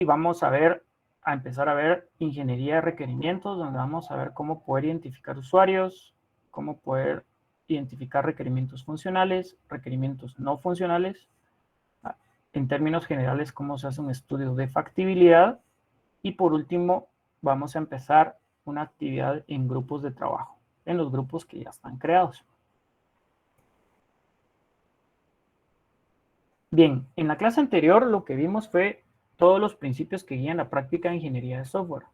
vamos a empezar a ver ingeniería de requerimientos, donde vamos a ver cómo poder identificar usuarios, cómo poder identificar requerimientos funcionales, requerimientos no funcionales, en términos generales, cómo se hace un estudio de factibilidad, y por último, vamos a empezar una actividad en grupos de trabajo, en los grupos que ya están creados. Bien, en la clase anterior lo que vimos fue todos los principios que guían la práctica de ingeniería de software.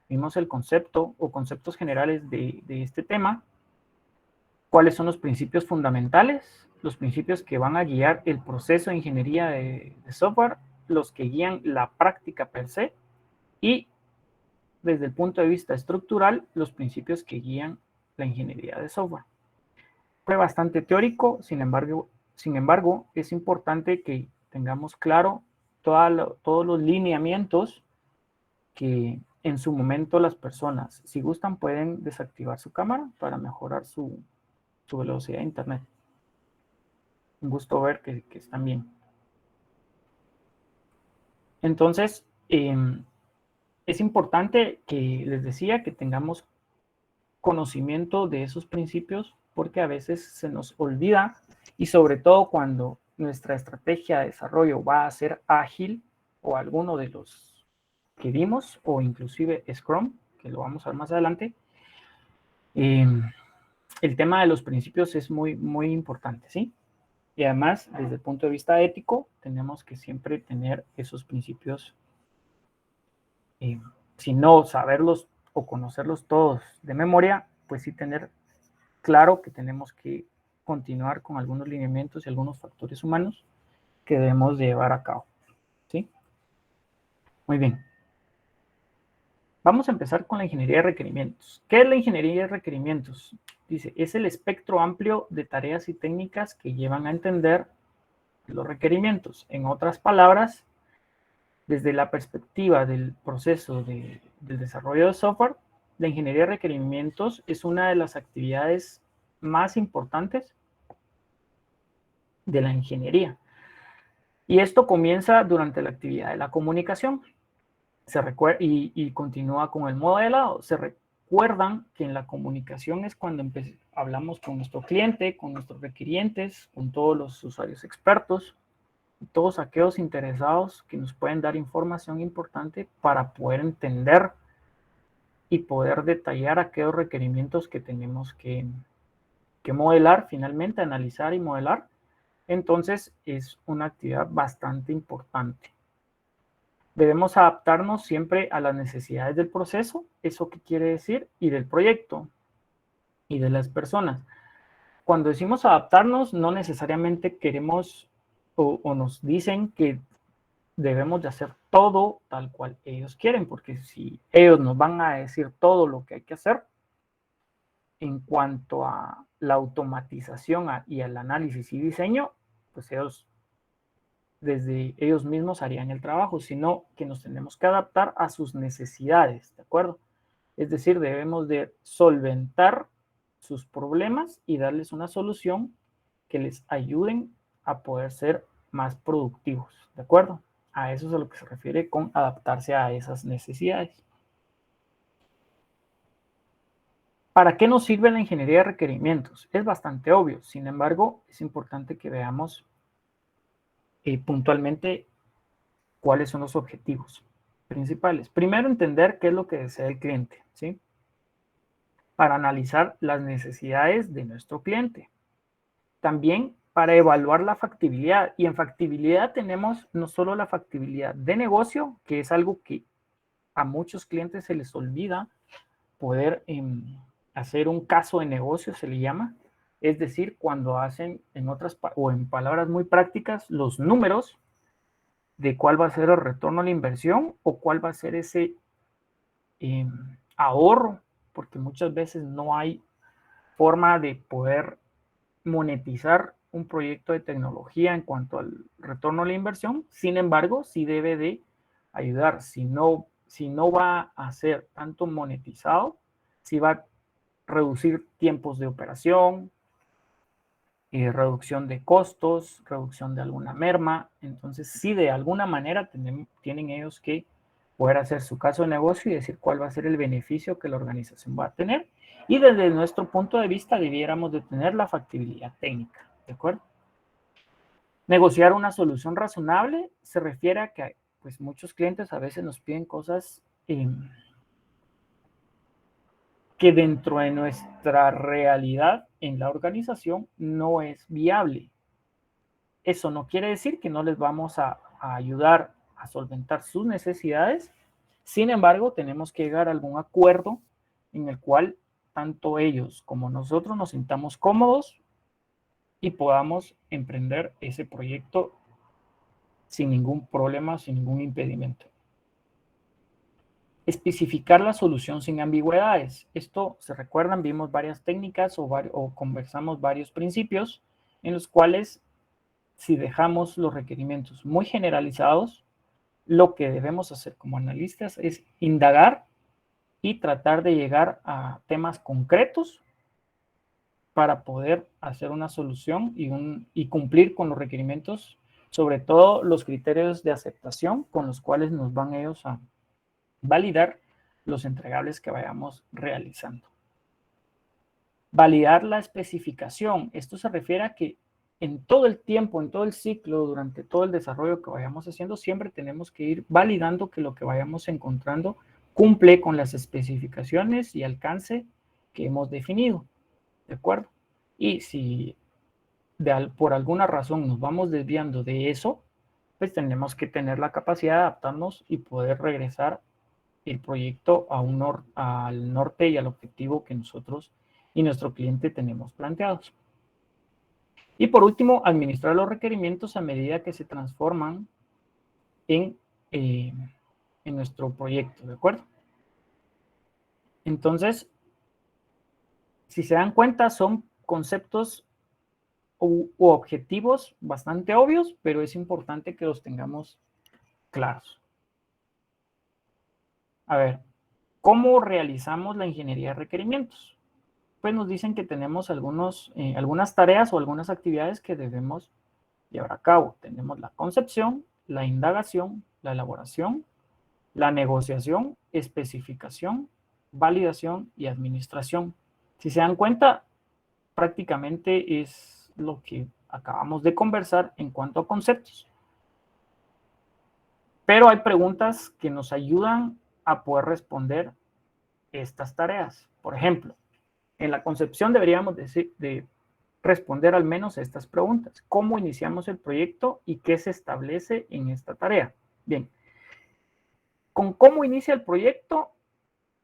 Vimos el concepto o conceptos generales de este tema, cuáles son los principios fundamentales, los principios que van a guiar el proceso de ingeniería de software, los que guían la práctica per se, y desde el punto de vista estructural, los principios que guían la ingeniería de software. Fue bastante teórico, sin embargo, es importante que tengamos claro todos los lineamientos que en su momento las personas, si gustan, pueden desactivar su cámara para mejorar su velocidad de internet. Un gusto ver que están bien. Entonces, es importante que les decía que tengamos conocimiento de esos principios, porque a veces se nos olvida, y sobre todo cuando nuestra estrategia de desarrollo va a ser ágil o alguno de los que vimos, o inclusive Scrum, que lo vamos a ver más adelante. El tema de los principios es muy, muy importante, ¿sí? Y además, desde el punto de vista ético, tenemos que siempre tener esos principios, si no saberlos o conocerlos todos de memoria, pues sí tener claro que tenemos que continuar con algunos lineamientos y algunos factores humanos que debemos de llevar a cabo, ¿sí? Muy bien. Vamos a empezar con la ingeniería de requerimientos. ¿Qué es la ingeniería de requerimientos? Dice, es el espectro amplio de tareas y técnicas que llevan a entender los requerimientos. En otras palabras, desde la perspectiva del proceso del desarrollo de software, la ingeniería de requerimientos es una de las actividades más importantes de la ingeniería. Y esto comienza durante la actividad de la comunicación. Y continúa con el modelado. Se recuerdan que en la comunicación es cuando hablamos con nuestro cliente, con nuestros requirientes, con todos los usuarios expertos, todos aquellos interesados que nos pueden dar información importante para poder entender y poder detallar aquellos requerimientos que tenemos que modelar, finalmente analizar y modelar. Entonces es una actividad bastante importante. Debemos adaptarnos siempre a las necesidades del proceso, ¿eso qué quiere decir? Y del proyecto y de las personas. Cuando decimos adaptarnos, no necesariamente queremos o nos dicen que debemos de hacer todo tal cual ellos quieren, porque si ellos nos van a decir todo lo que hay que hacer en cuanto a la automatización y al análisis y diseño, pues desde ellos mismos harían el trabajo, sino que nos tenemos que adaptar a sus necesidades, ¿de acuerdo? Es decir, debemos de solventar sus problemas y darles una solución que les ayuden a poder ser más productivos, ¿de acuerdo? A eso es a lo que se refiere con adaptarse a esas necesidades. ¿Para qué nos sirve la ingeniería de requerimientos? Es bastante obvio, sin embargo, es importante que veamos puntualmente cuáles son los objetivos principales. Primero, entender qué es lo que desea el cliente, ¿sí? Para analizar las necesidades de nuestro cliente. También para evaluar la factibilidad. Y en factibilidad tenemos no solo la factibilidad de negocio, que es algo que a muchos clientes se les olvida poder hacer un caso de negocio, se le llama. Es decir, cuando hacen o en palabras muy prácticas, los números de cuál va a ser el retorno a la inversión o cuál va a ser ese ahorro, porque muchas veces no hay forma de poder monetizar un proyecto de tecnología en cuanto al retorno a la inversión. Sin embargo, sí debe de ayudar. Si no va a ser tanto monetizado, sí va a reducir tiempos de operación, reducción de costos, reducción de alguna merma. Entonces, sí, de alguna manera tienen ellos que poder hacer su caso de negocio y decir cuál va a ser el beneficio que la organización va a tener. Y desde nuestro punto de vista debiéramos de tener la factibilidad técnica, ¿de acuerdo? Negociar una solución razonable se refiere a que pues, muchos clientes a veces nos piden cosas que dentro de nuestra realidad en la organización no es viable. Eso no quiere decir que no les vamos a ayudar a solventar sus necesidades. Sin embargo, tenemos que llegar a algún acuerdo en el cual tanto ellos como nosotros nos sintamos cómodos y podamos emprender ese proyecto sin ningún problema, sin ningún impedimento. Especificar la solución sin ambigüedades. Esto, se recuerdan, vimos varias técnicas o conversamos varios principios en los cuales si dejamos los requerimientos muy generalizados, lo que debemos hacer como analistas es indagar y tratar de llegar a temas concretos para poder hacer una solución y cumplir con los requerimientos, sobre todo los criterios de aceptación con los cuales nos van ellos a validar los entregables que vayamos realizando. Validar la especificación. Esto se refiere a que en todo el tiempo, en todo el ciclo, durante todo el desarrollo que vayamos haciendo, siempre tenemos que ir validando que lo que vayamos encontrando cumple con las especificaciones y alcance que hemos definido. ¿De acuerdo? Y si por alguna razón nos vamos desviando de eso, pues tenemos que tener la capacidad de adaptarnos y poder regresar el proyecto al norte y al objetivo que nosotros y nuestro cliente tenemos planteados. Y por último, administrar los requerimientos a medida que se transforman en nuestro proyecto, ¿de acuerdo? Entonces, si se dan cuenta, son conceptos u objetivos bastante obvios, pero es importante que los tengamos claros. A ver, ¿cómo realizamos la ingeniería de requerimientos? Pues nos dicen que tenemos algunas tareas o algunas actividades que debemos llevar a cabo. Tenemos la concepción, la indagación, la elaboración, la negociación, especificación, validación y administración. Si se dan cuenta, prácticamente es lo que acabamos de conversar en cuanto a conceptos. Pero hay preguntas que nos ayudan a poder responder estas tareas. Por ejemplo, en la concepción deberíamos de responder al menos estas preguntas. ¿Cómo iniciamos el proyecto y qué se establece en esta tarea? Bien, con cómo inicia el proyecto,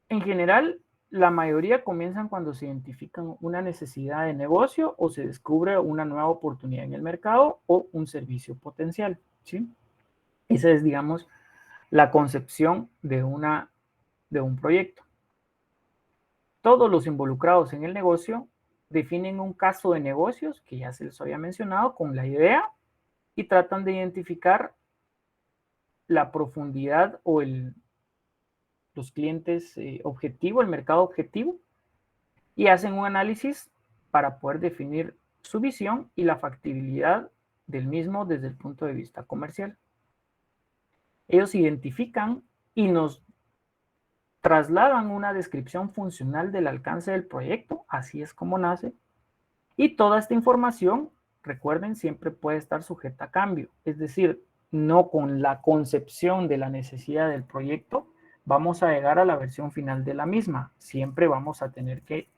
en general, la mayoría comienzan cuando se identifican una necesidad de negocio o se descubre una nueva oportunidad en el mercado o un servicio potencial, ¿sí? Esa es, digamos, la concepción de un proyecto. Todos los involucrados en el negocio definen un caso de negocios, que ya se les había mencionado, con la idea y tratan de identificar la profundidad o los clientes objetivo, el mercado objetivo, y hacen un análisis para poder definir su visión y la factibilidad del mismo desde el punto de vista comercial. Ellos identifican y nos trasladan una descripción funcional del alcance del proyecto, así es como nace, y toda esta información, recuerden, siempre puede estar sujeta a cambio, es decir, no con la concepción de la necesidad del proyecto vamos a llegar a la versión final de la misma, siempre vamos a tener que,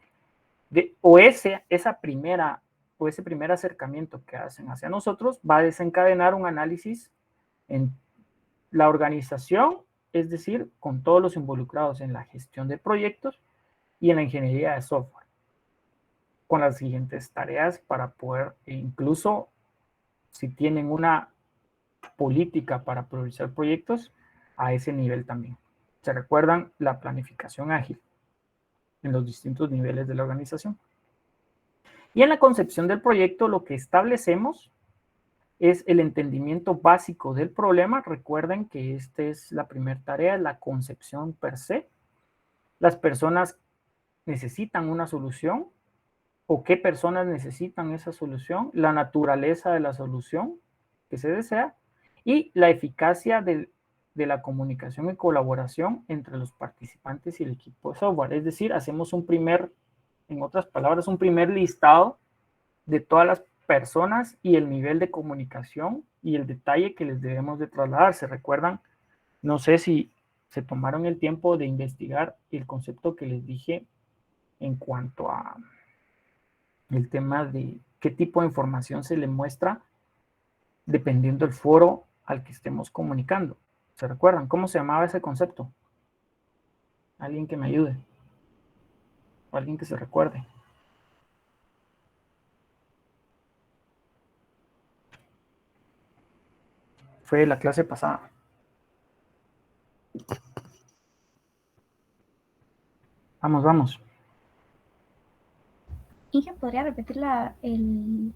ese primer acercamiento que hacen hacia nosotros va a desencadenar un análisis en la organización, es decir, con todos los involucrados en la gestión de proyectos y en la ingeniería de software, con las siguientes tareas para poder, incluso si tienen una política para priorizar proyectos, a ese nivel también. ¿Se recuerdan la planificación ágil en los distintos niveles de la organización? Y en la concepción del proyecto lo que establecemos es el entendimiento básico del problema. Recuerden que esta es la primera tarea, la concepción per se. Las personas necesitan una solución o qué personas necesitan esa solución, la naturaleza de la solución que se desea y la eficacia de de la comunicación y colaboración entre los participantes y el equipo de software. Es decir, hacemos en otras palabras, un primer listado de todas las personas y el nivel de comunicación y el detalle que les debemos de trasladar. ¿Se recuerdan? No sé si se tomaron el tiempo de investigar el concepto que les dije en cuanto a el tema de qué tipo de información se le muestra dependiendo del foro al que estemos comunicando. ¿Se recuerdan? ¿Cómo se llamaba ese concepto? Alguien que me ayude. O alguien que se recuerde. Fue la clase pasada. Vamos, vamos. Inge, ¿podría repetir el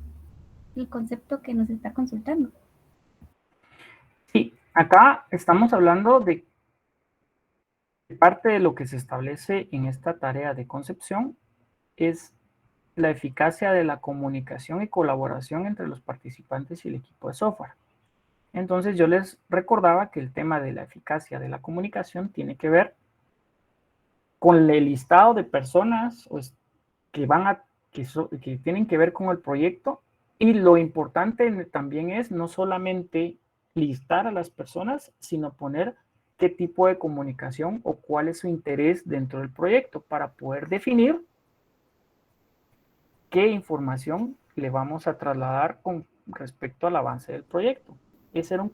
concepto que nos está consultando? Sí, acá estamos hablando de parte de lo que se establece en esta tarea de concepción es la eficacia de la comunicación y colaboración entre los participantes y el equipo de software. Entonces yo les recordaba que el tema de la eficacia de la comunicación tiene que ver con el listado de personas que tienen que ver con el proyecto, y lo importante también es no solamente listar a las personas, sino poner qué tipo de comunicación o cuál es su interés dentro del proyecto para poder definir qué información le vamos a trasladar con respecto al avance del proyecto. Ese era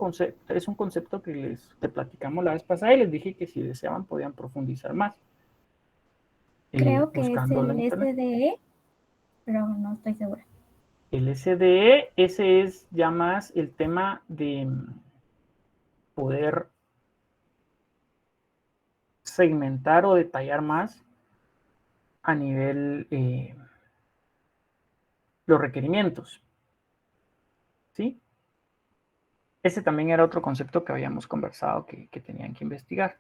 es un concepto que te platicamos la vez pasada y les dije que si deseaban podían profundizar más. Creo que es Buscando en el internet. SDE, pero no estoy segura. El SDE, ese es ya más el tema de poder segmentar o detallar más a nivel los requerimientos, ¿sí? Ese también era otro concepto que habíamos conversado que tenían que investigar.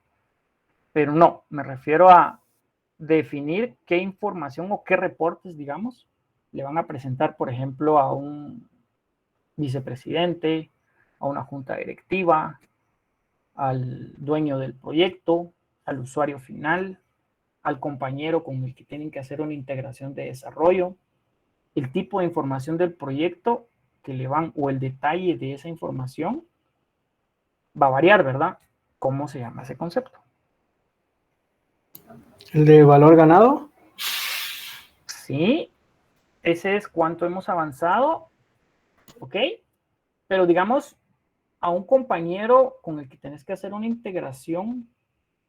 Pero no, me refiero a definir qué información o qué reportes, digamos, le van a presentar, por ejemplo, a un vicepresidente, a una junta directiva, al dueño del proyecto, al usuario final, al compañero con el que tienen que hacer una integración de desarrollo, el tipo de información del proyecto que le van o el detalle de esa información va a variar, ¿verdad? ¿Cómo se llama ese concepto? ¿El de valor ganado? Sí, ese es cuánto hemos avanzado, ¿ok? Pero digamos, a un compañero con el que tenés que hacer una integración,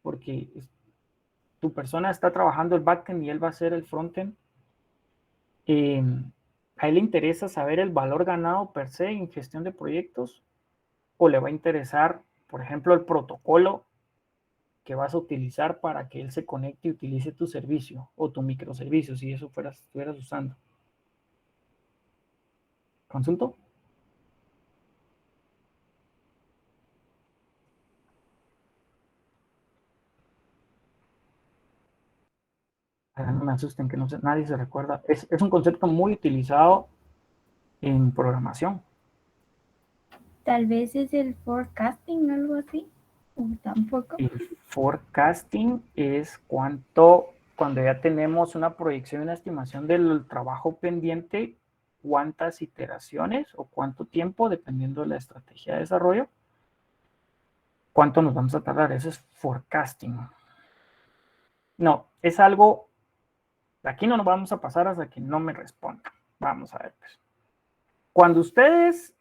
porque tu persona está trabajando el backend y él va a hacer el frontend, ¿a él le interesa saber el valor ganado per se en gestión de proyectos? ¿O le va a interesar, por ejemplo, el protocolo que vas a utilizar para que él se conecte y utilice tu servicio o tu microservicio, si eso estuvieras usando? ¿Consulto? No me asusten, que nadie se recuerda. Es un concepto muy utilizado en programación. Tal vez es el forecasting, algo así. O tampoco. El forecasting es cuando ya tenemos una proyección y una estimación del trabajo pendiente, cuántas iteraciones o cuánto tiempo, dependiendo de la estrategia de desarrollo, cuánto nos vamos a tardar. Eso es forecasting. No, es algo, aquí no nos vamos a pasar hasta que no me respondan. Vamos a ver, pues. Cuando ustedes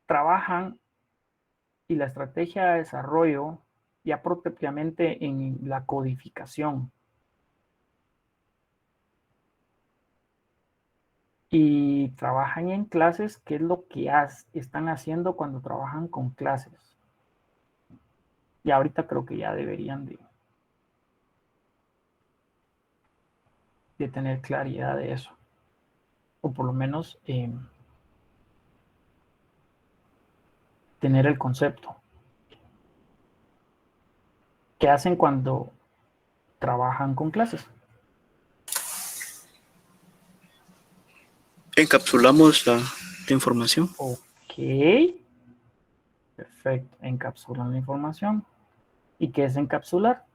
trabajan y la estrategia de desarrollo ya propiamente en la codificación y trabajan en clases, ¿qué es lo que están haciendo cuando trabajan con clases? Y ahorita creo que ya deberían de tener claridad de eso, o por lo menos tener el concepto. ¿Qué hacen cuando trabajan con clases? Encapsulamos la información. Ok, perfecto, encapsulan la información. ¿Y qué es encapsular?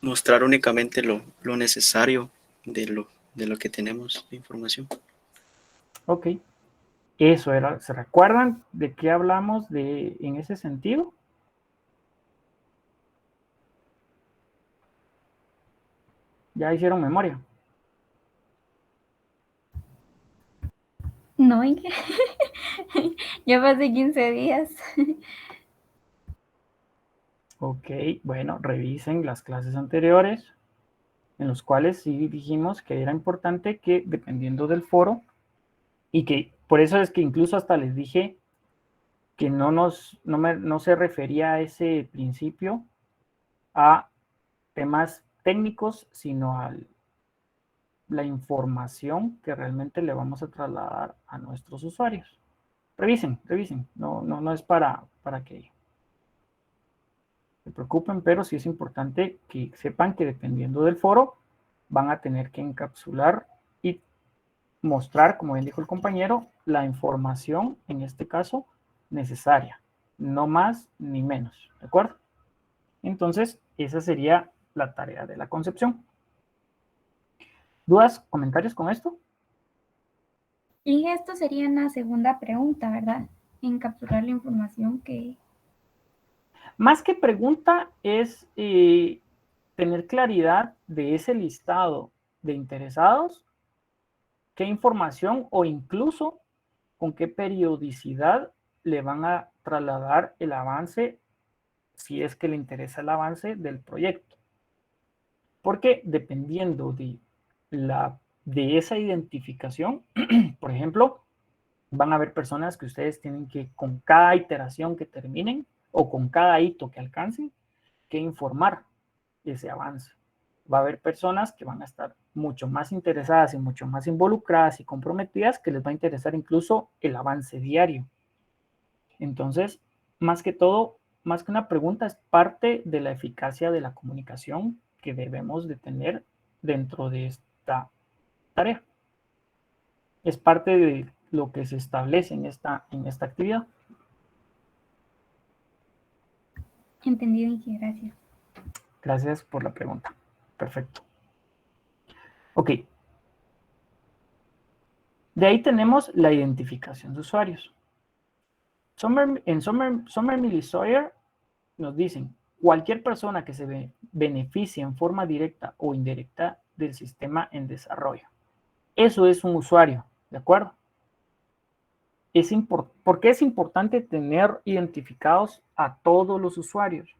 Mostrar únicamente lo necesario de lo que tenemos de información. Ok. Eso era. ¿Se recuerdan de qué hablamos en ese sentido? ¿Ya hicieron memoria? No, ya pasé 15 días. Ok, bueno, revisen las clases anteriores, en los cuales sí dijimos que era importante que, dependiendo del foro, y que por eso es que incluso hasta les dije que no se refería a ese principio a temas técnicos, sino a la información que realmente le vamos a trasladar a nuestros usuarios. Revisen, no es para que se preocupen, pero sí es importante que sepan que dependiendo del foro van a tener que encapsular y mostrar, como bien dijo el compañero, la información, en este caso, necesaria, no más ni menos, ¿de acuerdo? Entonces, esa sería la tarea de la concepción. ¿Dudas, comentarios con esto? Y esto sería una segunda pregunta, ¿verdad? Encapsular la información que... Más que pregunta es tener claridad de ese listado de interesados, qué información o incluso con qué periodicidad le van a trasladar el avance, si es que le interesa el avance del proyecto. Porque dependiendo de esa identificación, por ejemplo, van a haber personas que ustedes tienen que, con cada iteración que terminen o con cada hito que alcancen, que informar ese avance. Va a haber personas que van a estar mucho más interesadas y mucho más involucradas y comprometidas, que les va a interesar incluso el avance diario. Entonces, más que todo, más que una pregunta, es parte de la eficacia de la comunicación que debemos de tener dentro de esta tarea. Es parte de lo que se establece en esta actividad. Entendido, Inge, gracias. Gracias por la pregunta. Perfecto. Ok. De ahí tenemos la identificación de usuarios. Sommermill y Sawyer nos dicen, cualquier persona que se beneficie en forma directa o indirecta del sistema en desarrollo. Eso es un usuario, ¿de acuerdo? ¿Por qué es importante tener identificados a todos los usuarios?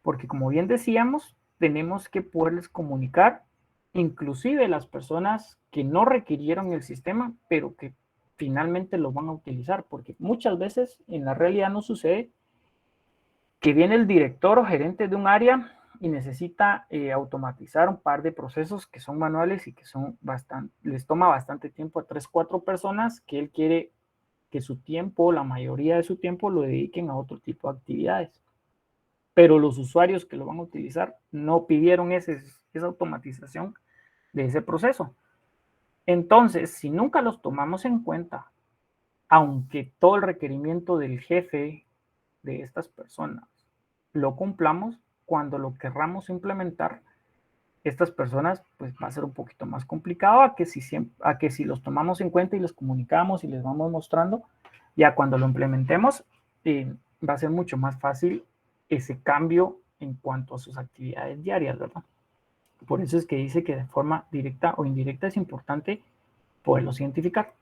Porque como bien decíamos, tenemos que poderles comunicar, inclusive las personas que no requirieron el sistema, pero que finalmente lo van a utilizar, porque muchas veces en la realidad no sucede que viene el director o gerente de un área y necesita automatizar un par de procesos que son manuales y que les toma bastante tiempo a 3, 4 personas que él quiere que su tiempo, la mayoría de su tiempo, lo dediquen a otro tipo de actividades. Pero los usuarios que lo van a utilizar no pidieron esa automatización de ese proceso. Entonces, si nunca los tomamos en cuenta, aunque todo el requerimiento del jefe de estas personas lo cumplamos, cuando lo querramos implementar, estas personas, pues va a ser un poquito más complicado a que si los tomamos en cuenta y los comunicamos y les vamos mostrando, ya cuando lo implementemos, va a ser mucho más fácil ese cambio en cuanto a sus actividades diarias, ¿verdad? Por eso es que dice que de forma directa o indirecta es importante poderlos identificar.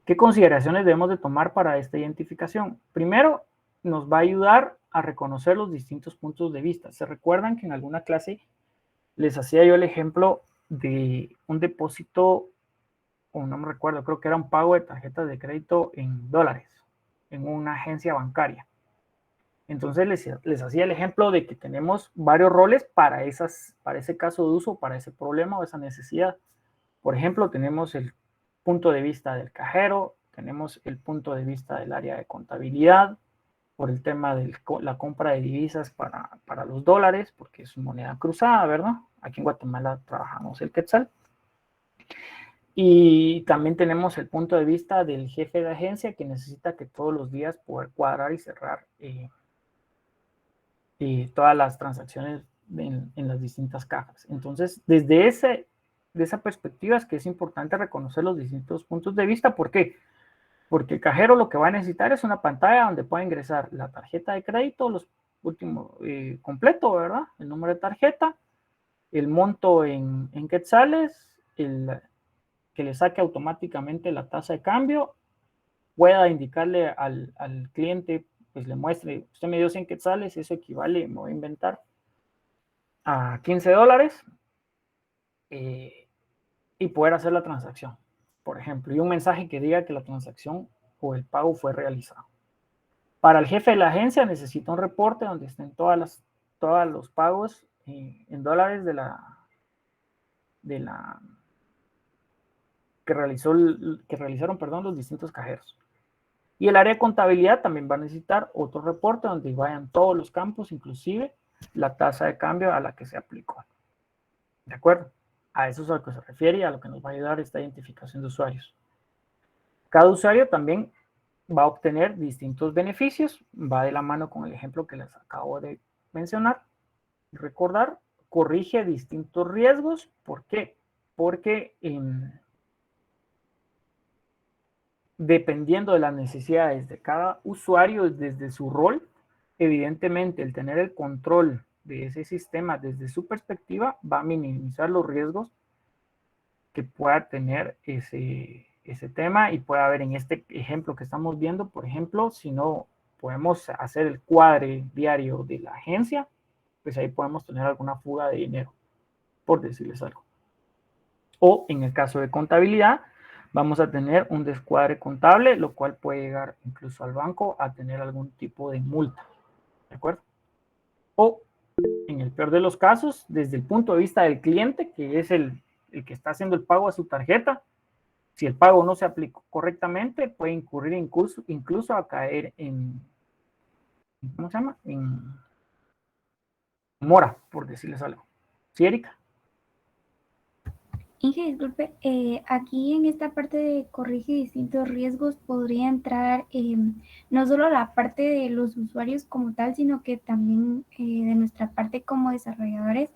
¿Qué consideraciones debemos de tomar para esta identificación? Primero, nos va a ayudar a reconocer los distintos puntos de vista. ¿Se recuerdan que en alguna clase les hacía yo el ejemplo de un depósito, o no me recuerdo, creo que era un pago de tarjetas de crédito en dólares, en una agencia bancaria? Entonces les hacía el ejemplo de que tenemos varios roles para ese caso de uso, para ese problema o esa necesidad. Por ejemplo, tenemos el punto de vista del cajero, tenemos el punto de vista del área de contabilidad, por el tema de la compra de divisas para los dólares, porque es moneda cruzada, ¿verdad? Aquí en Guatemala trabajamos el quetzal. Y también tenemos el punto de vista del jefe de agencia que necesita que todos los días poder cuadrar y cerrar todas las transacciones en las distintas cajas. Entonces, de esa perspectiva es que es importante reconocer los distintos puntos de vista. ¿Por qué? Porque el cajero lo que va a necesitar es una pantalla donde pueda ingresar la tarjeta de crédito, los últimos completo, ¿verdad? El número de tarjeta, el monto en quetzales, que le saque automáticamente la tasa de cambio, pueda indicarle al cliente, pues le muestre, usted me dio 100 quetzales, eso equivale, me voy a inventar, a $15, y poder hacer la transacción, por ejemplo, y un mensaje que diga que la transacción o el pago fue realizado. Para el jefe de la agencia necesita un reporte donde estén todos los pagos en dólares que realizaron, perdón, los distintos cajeros. Y el área de contabilidad también va a necesitar otro reporte donde vayan todos los campos, inclusive la tasa de cambio a la que se aplicó. ¿De acuerdo? A eso es a lo que se refiere y a lo que nos va a ayudar esta identificación de usuarios. Cada usuario también va a obtener distintos beneficios, va de la mano con el ejemplo que les acabo de mencionar. Recordar, corrige distintos riesgos. ¿Por qué? Porque dependiendo de las necesidades de cada usuario desde su rol, evidentemente el tener el control de ese sistema desde su perspectiva va a minimizar los riesgos que pueda tener ese tema y puede haber en este ejemplo que estamos viendo, por ejemplo, si no podemos hacer el cuadre diario de la agencia, pues ahí podemos tener alguna fuga de dinero, por decirles algo. O en el caso de contabilidad, vamos a tener un descuadre contable, lo cual puede llegar incluso al banco a tener algún tipo de multa, ¿de acuerdo? O en el peor de los casos, desde el punto de vista del cliente, que es el que está haciendo el pago a su tarjeta, si el pago no se aplicó correctamente, puede incurrir incluso a caer ¿cómo se llama? En mora, por decirles algo. ¿Sí, Erika? Inge, disculpe, aquí en esta parte de corrige distintos riesgos podría entrar no solo la parte de los usuarios como tal, sino que también de nuestra parte como desarrolladores,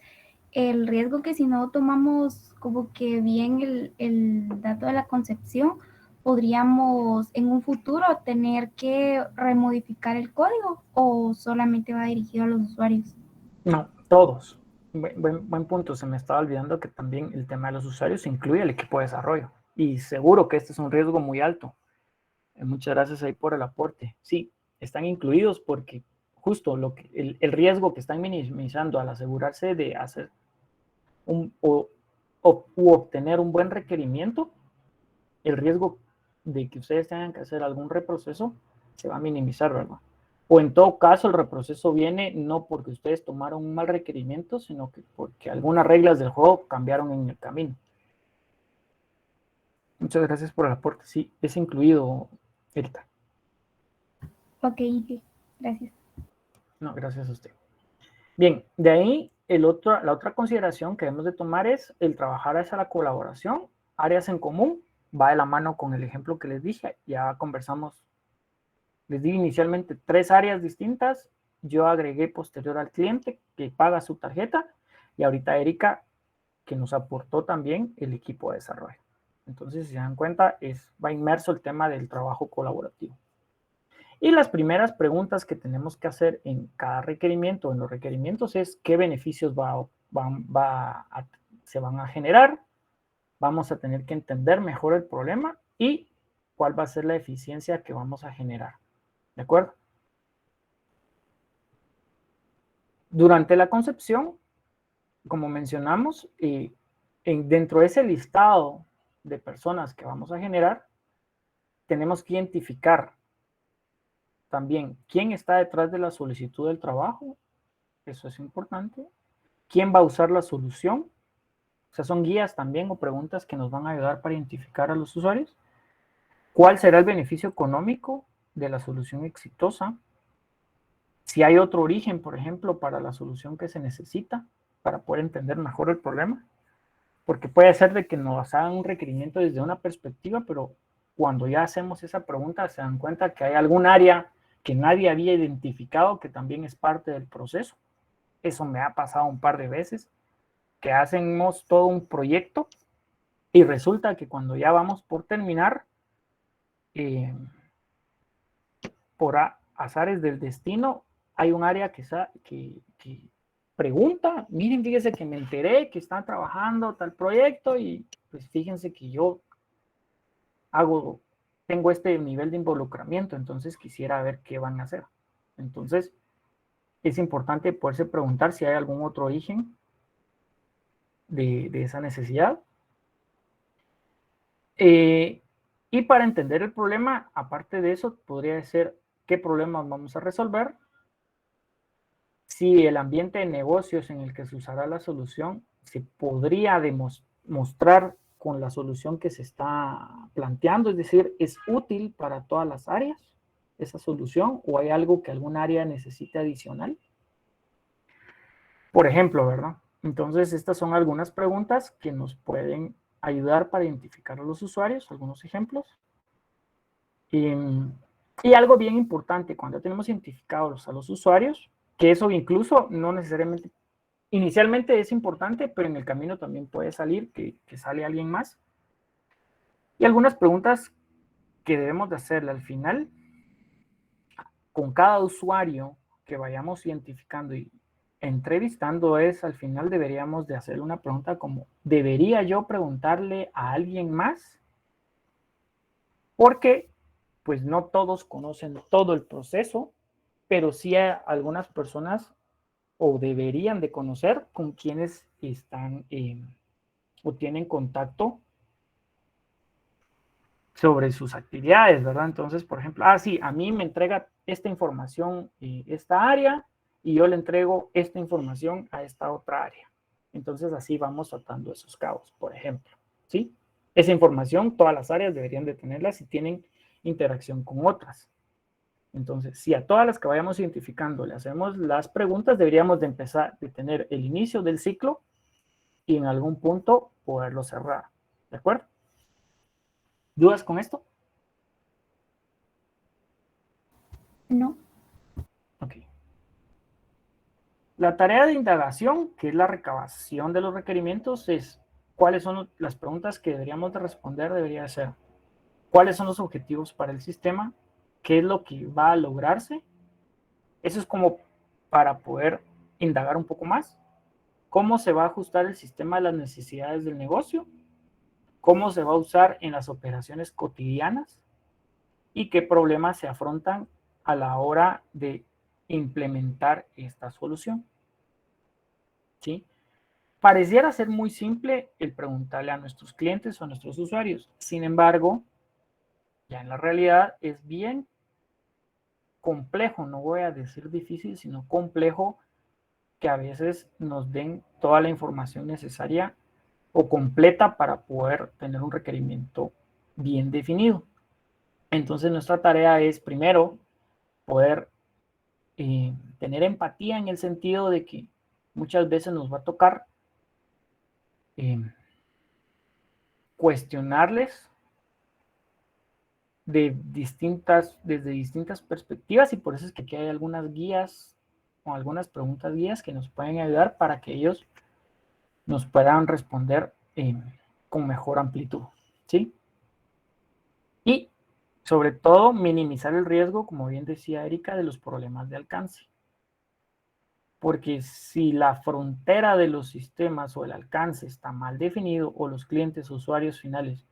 el riesgo que si no tomamos como que bien el dato de la concepción, podríamos en un futuro tener que remodificar el código o solamente va dirigido a los usuarios. No, todos. Buen punto. Se me estaba olvidando que también el tema de los usuarios incluye el equipo de desarrollo. Y seguro que este es un riesgo muy alto. Muchas gracias ahí por el aporte. Sí, están incluidos porque justo el riesgo que están minimizando al asegurarse de hacer u obtener un buen requerimiento, el riesgo de que ustedes tengan que hacer algún reproceso se va a minimizar, ¿verdad? O en todo caso el reproceso viene no porque ustedes tomaron un mal requerimiento, sino que porque algunas reglas del juego cambiaron en el camino. Muchas gracias por el aporte. Sí, es incluido, Erika. Ok, gracias. No, gracias a usted. Bien, de ahí la otra consideración que debemos de tomar es el trabajar hacia la colaboración, áreas en común, va de la mano con el ejemplo que les dije, ya conversamos, les di inicialmente 3 áreas distintas, yo agregué posterior al cliente que paga su tarjeta y ahorita Erika que nos aportó también el equipo de desarrollo. Entonces, si se dan cuenta, va inmerso el tema del trabajo colaborativo. Y las primeras preguntas que tenemos que hacer en cada requerimiento, en los requerimientos, es qué beneficios se van a generar. Vamos a tener que entender mejor el problema y cuál va a ser la eficiencia que vamos a generar. ¿De acuerdo? Durante la concepción, como mencionamos, dentro de ese listado de personas que vamos a generar, tenemos que identificar también quién está detrás de la solicitud del trabajo, eso es importante, quién va a usar la solución, o sea, son guías también o preguntas que nos van a ayudar para identificar a los usuarios, cuál será el beneficio económico de la solución exitosa, si hay otro origen, por ejemplo, para la solución que se necesita para poder entender mejor el problema, porque puede ser de que nos hagan un requerimiento desde una perspectiva, pero cuando ya hacemos esa pregunta se dan cuenta que hay algún área que nadie había identificado que también es parte del proceso. Eso me ha pasado un par de veces, que hacemos todo un proyecto y resulta que cuando ya vamos por terminar, por azares del destino, hay un área que pregunta, miren, fíjense que me enteré que están trabajando tal proyecto y pues fíjense que yo tengo este nivel de involucramiento, entonces quisiera ver qué van a hacer. Entonces, es importante poderse preguntar si hay algún otro origen de esa necesidad. Y para entender el problema, aparte de eso, podría ser qué problemas vamos a resolver, si el ambiente de negocios en el que se usará la solución se podría demostrar con la solución que se está planteando, es decir, ¿es útil para todas las áreas esa solución o hay algo que algún área necesite adicional? Por ejemplo, ¿verdad? Entonces, estas son algunas preguntas que nos pueden ayudar para identificar a los usuarios, algunos ejemplos. Y algo bien importante, cuando tenemos identificados a los usuarios, que eso incluso no necesariamente, inicialmente es importante, pero en el camino también puede salir que sale alguien más. Y algunas preguntas que debemos de hacerle al final, con cada usuario que vayamos identificando y entrevistando es, al final deberíamos de hacerle una pregunta como, ¿debería yo preguntarle a alguien más? Porque pues no todos conocen todo el proceso, pero sí hay algunas personas o deberían de conocer con quienes están o tienen contacto sobre sus actividades, ¿verdad? Entonces, por ejemplo, sí, a mí me entrega esta información esta área y yo le entrego esta información a esta otra área. Entonces, así vamos atando esos cabos, por ejemplo, ¿sí? Esa información, todas las áreas deberían de tenerla si tienen interacción con otras. Entonces, si a todas las que vayamos identificando le hacemos las preguntas, deberíamos de empezar de tener el inicio del ciclo y en algún punto poderlo cerrar, ¿de acuerdo? ¿Dudas con esto? No. Ok. La tarea de indagación, que es la recabación de los requerimientos, es cuáles son las preguntas que deberíamos de responder, debería ser cuáles son los objetivos para el sistema, qué es lo que va a lograrse. Eso es como para poder indagar un poco más. ¿Cómo se va a ajustar el sistema a las necesidades del negocio? ¿Cómo se va a usar en las operaciones cotidianas? ¿Y qué problemas se afrontan a la hora de implementar esta solución? ¿Sí? Pareciera ser muy simple el preguntarle a nuestros clientes o a nuestros usuarios. Sin embargo, ya en la realidad es bien complejo, no voy a decir difícil, sino complejo, que a veces nos den toda la información necesaria o completa para poder tener un requerimiento bien definido. Entonces nuestra tarea es primero poder tener empatía en el sentido de que muchas veces nos va a tocar cuestionarles desde distintas perspectivas y por eso es que aquí hay algunas guías o algunas preguntas guías que nos pueden ayudar para que ellos nos puedan responder con mejor amplitud, ¿sí? Y sobre todo minimizar el riesgo, como bien decía Erika, de los problemas de alcance. Porque si la frontera de los sistemas o el alcance está mal definido o los clientes o usuarios finales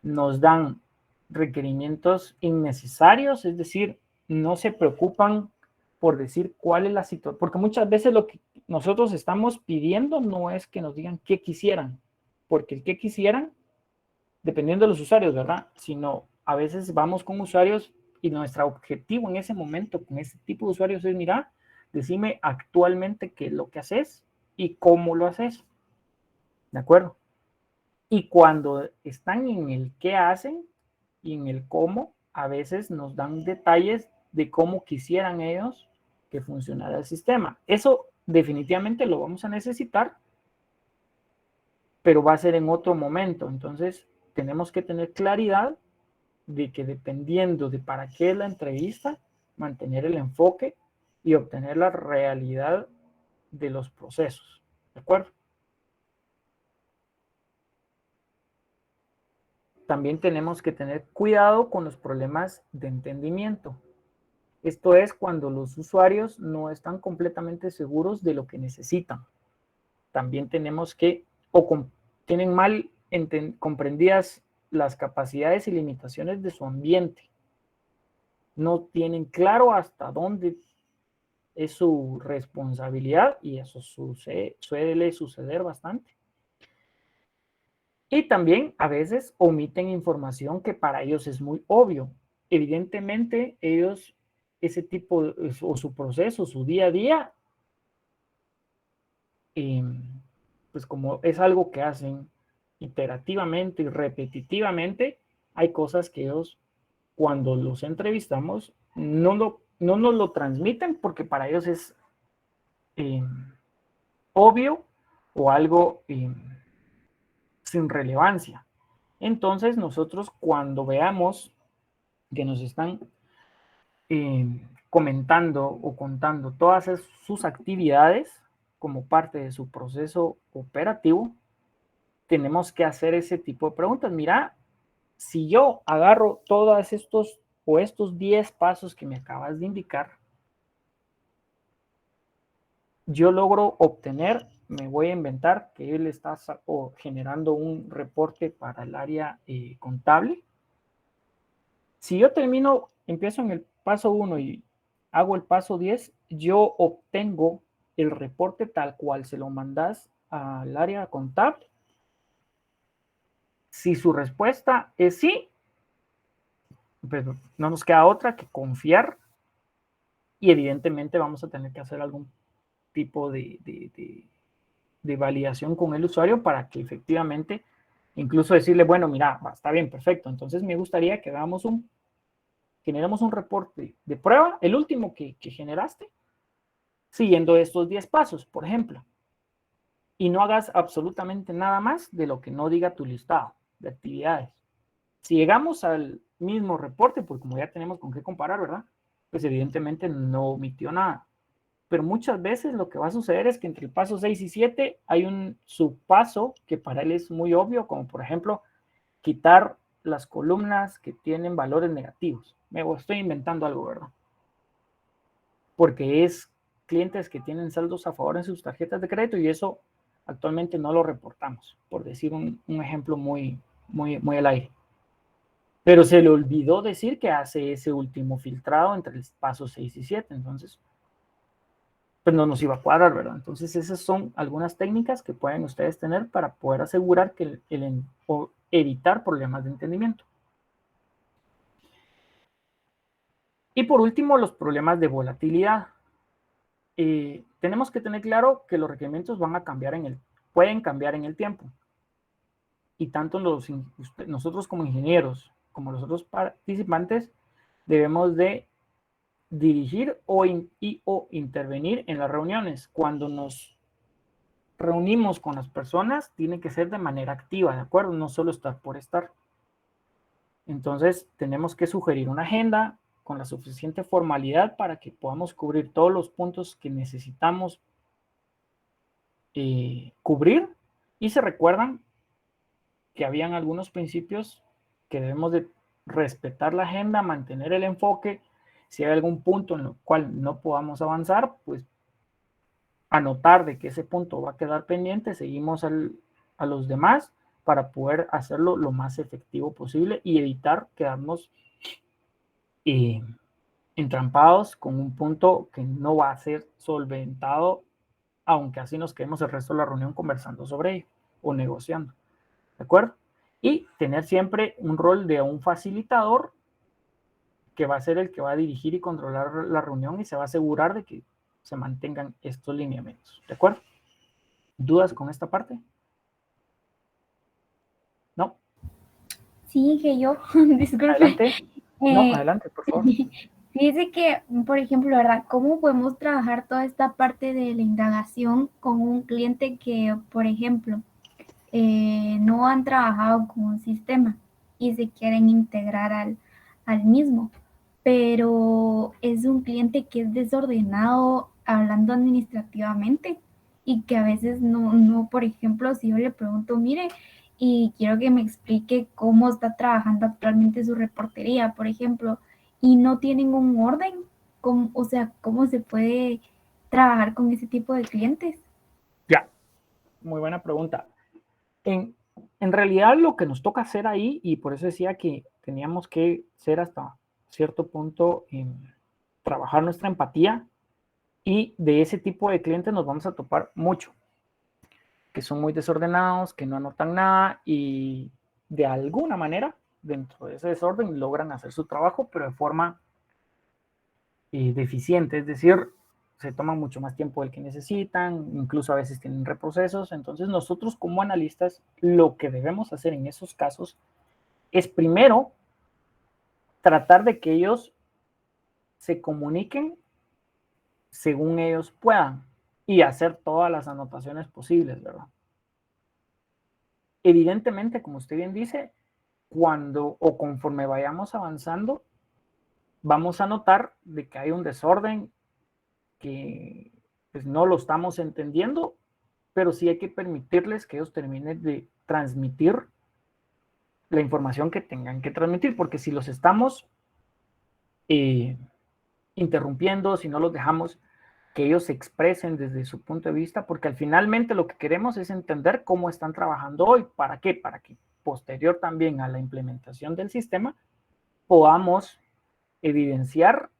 nos dan requerimientos innecesarios, es decir, no se preocupan por decir cuál es la situación, porque muchas veces lo que nosotros estamos pidiendo no es que nos digan qué quisieran, porque el qué quisieran, dependiendo de los usuarios, ¿verdad? Sino a veces vamos con usuarios y nuestro objetivo en ese momento con ese tipo de usuarios es, mira, decime actualmente qué es lo que haces y cómo lo haces, ¿de acuerdo? Y cuando están en el qué hacen y en el cómo, a veces nos dan detalles de cómo quisieran ellos que funcionara el sistema. Eso definitivamente lo vamos a necesitar pero va a ser en otro momento. Entonces, tenemos que tener claridad de que dependiendo de para qué es la entrevista, mantener el enfoque y obtener la realidad de los procesos. ¿De acuerdo? También tenemos que tener cuidado con los problemas de entendimiento. Esto es cuando los usuarios no están completamente seguros de lo que necesitan. También tenemos que, tienen mal comprendidas las capacidades y limitaciones de su ambiente. No tienen claro hasta dónde es su responsabilidad y eso suele suceder bastante. Y también a veces omiten información que para ellos es muy obvio. Evidentemente, ellos, ese tipo, o su proceso, su día a día, pues como es algo que hacen iterativamente y repetitivamente, hay cosas que ellos, cuando los entrevistamos, no nos lo transmiten porque para ellos es obvio o algo sin relevancia. Entonces nosotros cuando veamos que nos están comentando o contando todas sus actividades como parte de su proceso operativo, tenemos que hacer ese tipo de preguntas. Mira, si yo agarro todos estos 10 pasos que me acabas de indicar, yo logro obtener, me voy a inventar que él está generando un reporte para el área contable. Si yo empiezo en el paso 1 y hago el paso 10, yo obtengo el reporte tal cual se lo mandas al área contable. Si su respuesta es sí, pues no nos queda otra que confiar y evidentemente vamos a tener que hacer algún tipo de validación con el usuario para que efectivamente, incluso decirle, bueno, mira, está bien, perfecto, entonces me gustaría que generemos un reporte de prueba, el último que generaste, siguiendo estos 10 pasos, por ejemplo, y no hagas absolutamente nada más de lo que no diga tu listado de actividades. Si llegamos al mismo reporte, pues como ya tenemos con qué comparar, ¿verdad? Pues evidentemente no omitió nada. Pero muchas veces lo que va a suceder es que entre el paso 6 y 7 hay un subpaso que para él es muy obvio, como por ejemplo, quitar las columnas que tienen valores negativos. Me estoy inventando algo, ¿verdad? Porque es clientes que tienen saldos a favor en sus tarjetas de crédito y eso actualmente no lo reportamos, por decir un ejemplo muy al aire. Pero se le olvidó decir que hace ese último filtrado entre el paso 6 y 7, entonces pues no nos iba a cuadrar, ¿verdad? Entonces esas son algunas técnicas que pueden ustedes tener para poder asegurar que o evitar problemas de entendimiento. Y por último, los problemas de volatilidad. Tenemos que tener claro que los requerimientos pueden cambiar en el tiempo. Y tanto nosotros como ingenieros, como los otros participantes, debemos de dirigir o intervenir en las reuniones. Cuando nos reunimos con las personas, tiene que ser de manera activa, ¿de acuerdo? No solo estar por estar. Entonces, tenemos que sugerir una agenda con la suficiente formalidad para que podamos cubrir todos los puntos que necesitamos cubrir. Y se recuerdan que habían algunos principios que debemos de respetar la agenda, mantener el enfoque. Si hay algún punto en el cual no podamos avanzar, pues anotar de que ese punto va a quedar pendiente, seguimos a los demás para poder hacerlo lo más efectivo posible y evitar quedarnos entrampados con un punto que no va a ser solventado, aunque así nos quedemos el resto de la reunión conversando sobre ello o negociando. ¿De acuerdo? Y tener siempre un rol de un facilitador que va a ser el que va a dirigir y controlar la reunión y se va a asegurar de que se mantengan estos lineamientos. ¿De acuerdo? ¿Dudas con esta parte? ¿No? Sí, que yo, disculpe. Adelante. No, adelante, por favor. Fíjese que, por ejemplo, ¿verdad? ¿Cómo podemos trabajar toda esta parte de la indagación con un cliente que, por ejemplo, no han trabajado con un sistema y se quieren integrar al mismo, pero es un cliente que es desordenado hablando administrativamente y que a veces no, por ejemplo, si yo le pregunto, mire, y quiero que me explique cómo está trabajando actualmente su reportería, por ejemplo, y no tienen un orden, o sea, ¿cómo se puede trabajar con ese tipo de clientes? Ya, muy buena pregunta. En, en realidad lo que nos toca hacer ahí, y por eso decía que teníamos que ser hasta cierto punto, trabajar nuestra empatía, y de ese tipo de clientes nos vamos a topar mucho, que son muy desordenados, que no anotan nada y de alguna manera dentro de ese desorden logran hacer su trabajo, pero de forma deficiente, es decir, se toman mucho más tiempo del que necesitan, incluso a veces tienen reprocesos. Entonces nosotros como analistas lo que debemos hacer en esos casos es primero tratar de que ellos se comuniquen según ellos puedan y hacer todas las anotaciones posibles, ¿verdad? Evidentemente, como usted bien dice, cuando o conforme vayamos avanzando, vamos a notar de que hay un desorden que pues, no lo estamos entendiendo, pero sí hay que permitirles que ellos terminen de transmitir la información que tengan que transmitir, porque si los estamos eh, interrumpiendo, si no los dejamos que ellos se expresen desde su punto de vista, porque al finalmente lo que queremos es entender cómo están trabajando hoy. ¿Para qué? Para que posterior también a la implementación del sistema podamos evidenciar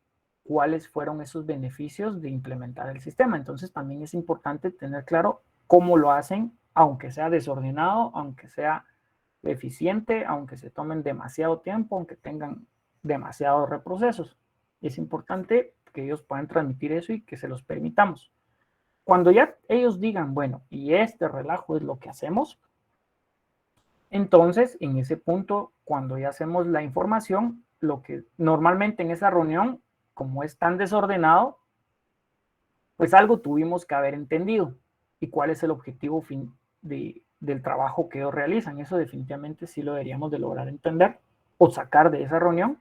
cuáles fueron esos beneficios de implementar el sistema. Entonces también es importante tener claro cómo lo hacen, aunque sea desordenado, aunque sea eficiente, aunque se tomen demasiado tiempo, aunque tengan demasiados reprocesos. Es importante que ellos puedan transmitir eso y que se los permitamos. Cuando ya ellos digan, bueno, y este relajo es lo que hacemos, entonces en ese punto, cuando ya hacemos la información, lo que normalmente en esa reunión, como es tan desordenado, pues algo tuvimos que haber entendido y cuál es el objetivo fin del trabajo que ellos realizan. Eso definitivamente sí lo deberíamos de lograr entender o sacar de esa reunión.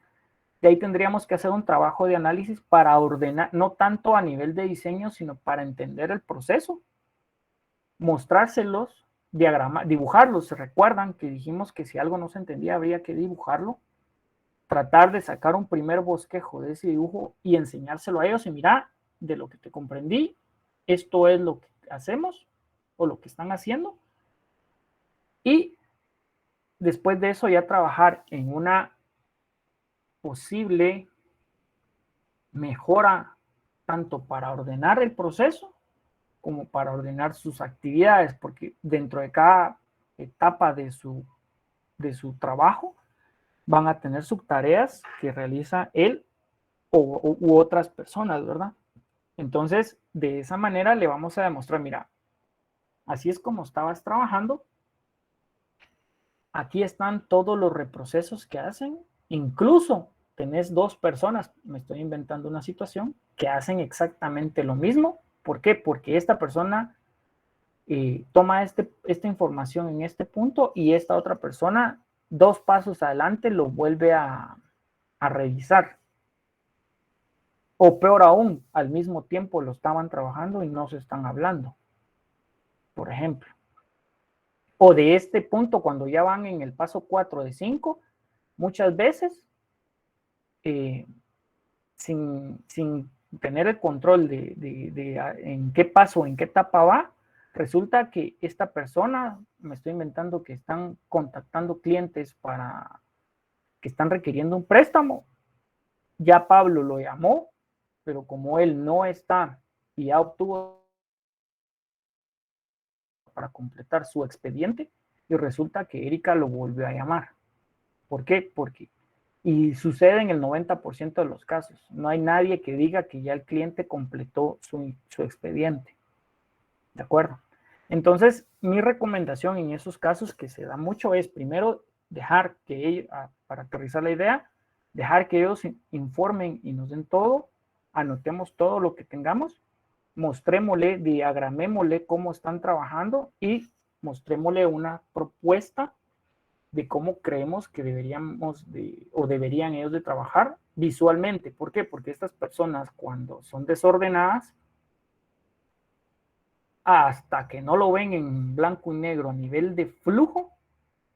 De ahí tendríamos que hacer un trabajo de análisis para ordenar, no tanto a nivel de diseño, sino para entender el proceso, mostrárselos, dibujarlos. ¿Se recuerdan que dijimos que si algo no se entendía habría que dibujarlo? Tratar de sacar un primer bosquejo de ese dibujo y enseñárselo a ellos y mira, de lo que te comprendí, esto es lo que hacemos o lo que están haciendo. Y después de eso ya trabajar en una posible mejora tanto para ordenar el proceso como para ordenar sus actividades, porque dentro de cada etapa de su trabajo van a tener subtareas que realiza él u otras personas, ¿verdad? Entonces, de esa manera le vamos a demostrar, mira, así es como estabas trabajando, aquí están todos los reprocesos que hacen, incluso tenés dos personas, me estoy inventando una situación, que hacen exactamente lo mismo. ¿Por qué? Porque esta persona toma esta información en este punto y esta otra persona, dos pasos adelante, lo vuelve a revisar. O peor aún, al mismo tiempo lo estaban trabajando y no se están hablando, por ejemplo. O de este punto, cuando ya van en el paso 4 de 5, muchas veces, sin tener el control de en qué paso, en qué etapa va, resulta que esta persona, me estoy inventando que están contactando clientes para que están requiriendo un préstamo, ya Pablo lo llamó, pero como él no está y ya obtuvo para completar su expediente, y resulta que Erika lo volvió a llamar. ¿Por qué? Porque, y sucede en el 90% de los casos, no hay nadie que diga que ya el cliente completó su expediente. ¿De acuerdo? Entonces, mi recomendación en esos casos que se da mucho es primero dejar que ellos, para aterrizar la idea, dejar que ellos informen y nos den todo, anotemos todo lo que tengamos, mostrémosle, diagramémosle cómo están trabajando y mostrémosle una propuesta de cómo creemos que deberíamos o deberían ellos de trabajar visualmente. ¿Por qué? Porque estas personas cuando son desordenadas, hasta que no lo ven en blanco y negro a nivel de flujo,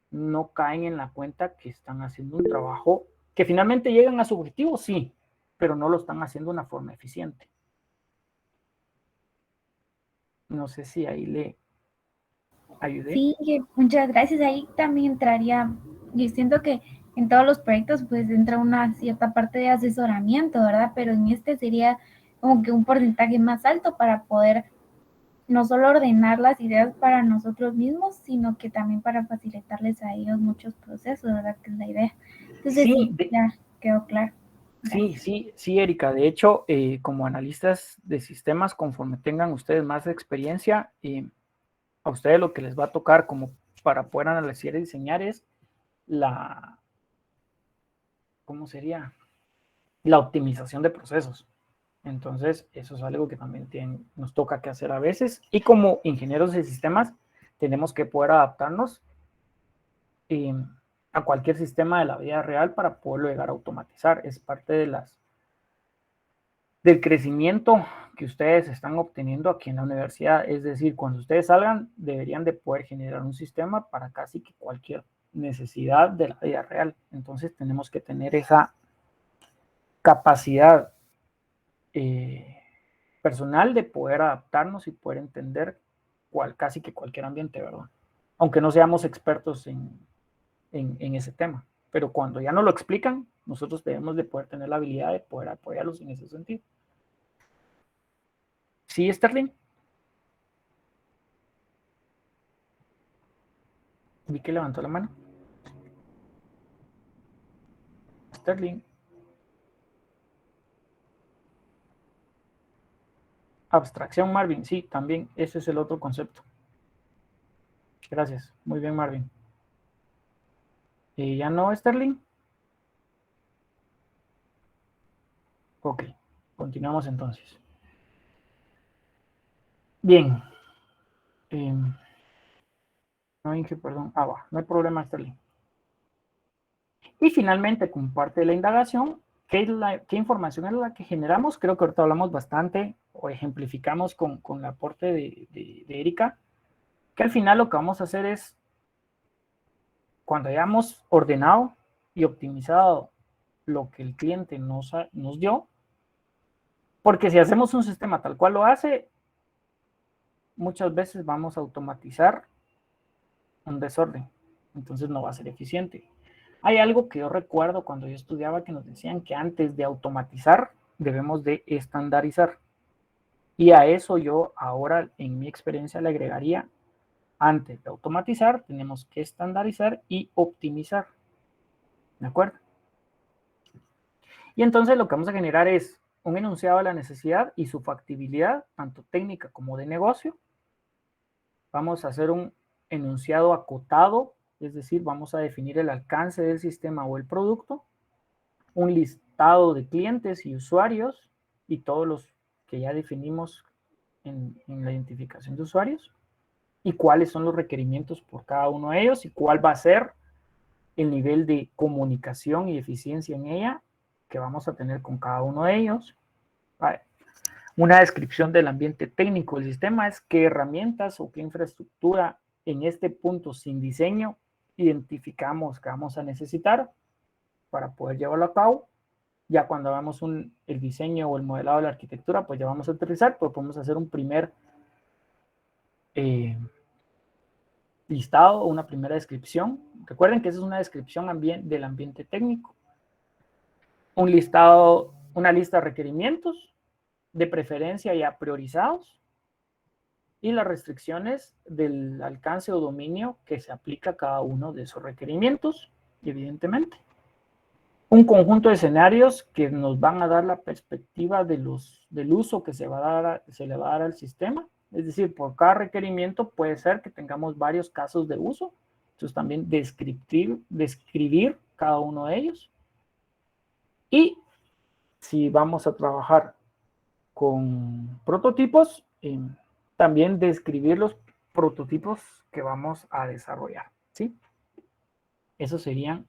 no caen en la cuenta que están haciendo un trabajo que finalmente llegan a su objetivo, sí, pero no lo están haciendo de una forma eficiente. No sé si ahí le ayudé. Sí, muchas gracias. Ahí también entraría, yo siento que en todos los proyectos pues entra una cierta parte de asesoramiento, ¿verdad? Pero en este sería como que un porcentaje más alto para poder no solo ordenar las ideas para nosotros mismos, sino que también para facilitarles a ellos muchos procesos, ¿verdad? Que es la idea. Entonces sí, ya quedó claro. Gracias. Sí, Erika. De hecho, como analistas de sistemas, conforme tengan ustedes más experiencia, a ustedes lo que les va a tocar como para poder analizar y diseñar es ¿cómo sería? La optimización de procesos. Entonces, eso es algo que también nos toca que hacer a veces. Y como ingenieros de sistemas, tenemos que poder adaptarnos a cualquier sistema de la vida real para poderlo llegar a automatizar. Es parte del crecimiento que ustedes están obteniendo aquí en la universidad. Es decir, cuando ustedes salgan, deberían de poder generar un sistema para casi que cualquier necesidad de la vida real. Entonces, tenemos que tener esa capacidad personal de poder adaptarnos y poder entender casi que cualquier ambiente, ¿verdad? Aunque no seamos expertos en ese tema. Pero cuando ya nos lo explican, nosotros debemos de poder tener la habilidad de poder apoyarlos en ese sentido. ¿Sí, Sterling? Vi que levantó la mano. Sterling. Abstracción, Marvin. Sí, también ese es el otro concepto. Gracias. Muy bien, Marvin. ¿Ya no, Sterling? Ok. Continuamos entonces. Bien. No, Inge, perdón. Va. No hay problema, Sterling. Y finalmente, como parte de la indagación, ¿qué información es la que generamos? Creo que ahorita hablamos bastante o ejemplificamos con el aporte de Erika, que al final lo que vamos a hacer es, cuando hayamos ordenado y optimizado lo que el cliente nos dio, porque si hacemos un sistema tal cual lo hace, muchas veces vamos a automatizar un desorden, entonces no va a ser eficiente. Hay algo que yo recuerdo cuando yo estudiaba que nos decían que antes de automatizar debemos de estandarizar. Y a eso yo ahora en mi experiencia le agregaría, antes de automatizar tenemos que estandarizar y optimizar. ¿De acuerdo? Y entonces lo que vamos a generar es un enunciado de la necesidad y su factibilidad, tanto técnica como de negocio. Vamos a hacer un enunciado acotado, es decir, vamos a definir el alcance del sistema o el producto, un listado de clientes y usuarios y todos los que ya definimos en la identificación de usuarios y cuáles son los requerimientos por cada uno de ellos y cuál va a ser el nivel de comunicación y eficiencia en ella que vamos a tener con cada uno de ellos. Una descripción del ambiente técnico del sistema es qué herramientas o qué infraestructura en este punto sin diseño identificamos que vamos a necesitar para poder llevarlo a cabo. Ya cuando hagamos el diseño o el modelado de la arquitectura, pues ya vamos a aterrizar, pero podemos hacer un primer listado o una primera descripción. Recuerden que esa es una descripción del ambiente técnico. Un listado, una lista de requerimientos, de preferencia ya priorizados, y las restricciones del alcance o dominio que se aplica a cada uno de esos requerimientos, evidentemente. Un conjunto de escenarios que nos van a dar la perspectiva del uso que se le va a dar al sistema. Es decir, por cada requerimiento puede ser que tengamos varios casos de uso. Entonces también describir cada uno de ellos. Y si vamos a trabajar con prototipos, también describir prototipos que vamos a desarrollar, ¿sí? Eso serían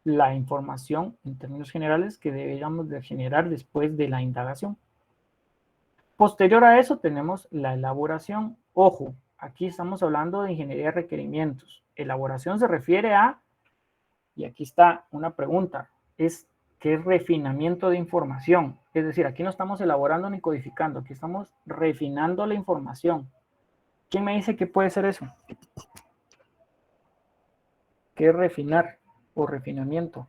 la información en términos generales que deberíamos de generar después de la indagación. Posterior a eso tenemos la elaboración. Ojo, aquí estamos hablando de ingeniería de requerimientos. Elaboración se refiere a, y aquí está una pregunta, ¿qué es refinamiento de información? Es decir, aquí no estamos elaborando ni codificando, aquí estamos refinando la información. ¿Quién me dice qué puede ser eso? ¿Qué es refinar o refinamiento?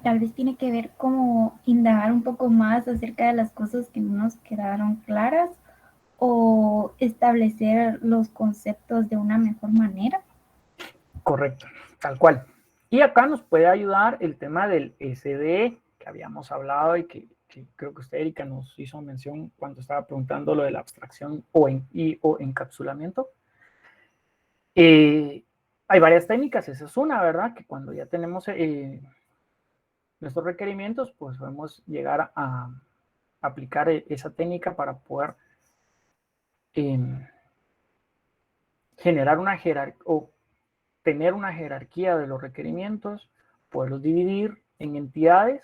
Tal vez tiene que ver como indagar un poco más acerca de las cosas que no nos quedaron claras o establecer los conceptos de una mejor manera. Correcto, tal cual. Y acá nos puede ayudar el tema del SDE que habíamos hablado y que creo que usted, Erika, nos hizo mención cuando estaba preguntando lo de la abstracción o encapsulamiento. Hay varias técnicas, esa es una, ¿verdad? Que cuando ya tenemos nuestros requerimientos, pues podemos llegar a aplicar esa técnica para poder generar una jerarquía o tener una jerarquía de los requerimientos, poderlos dividir en entidades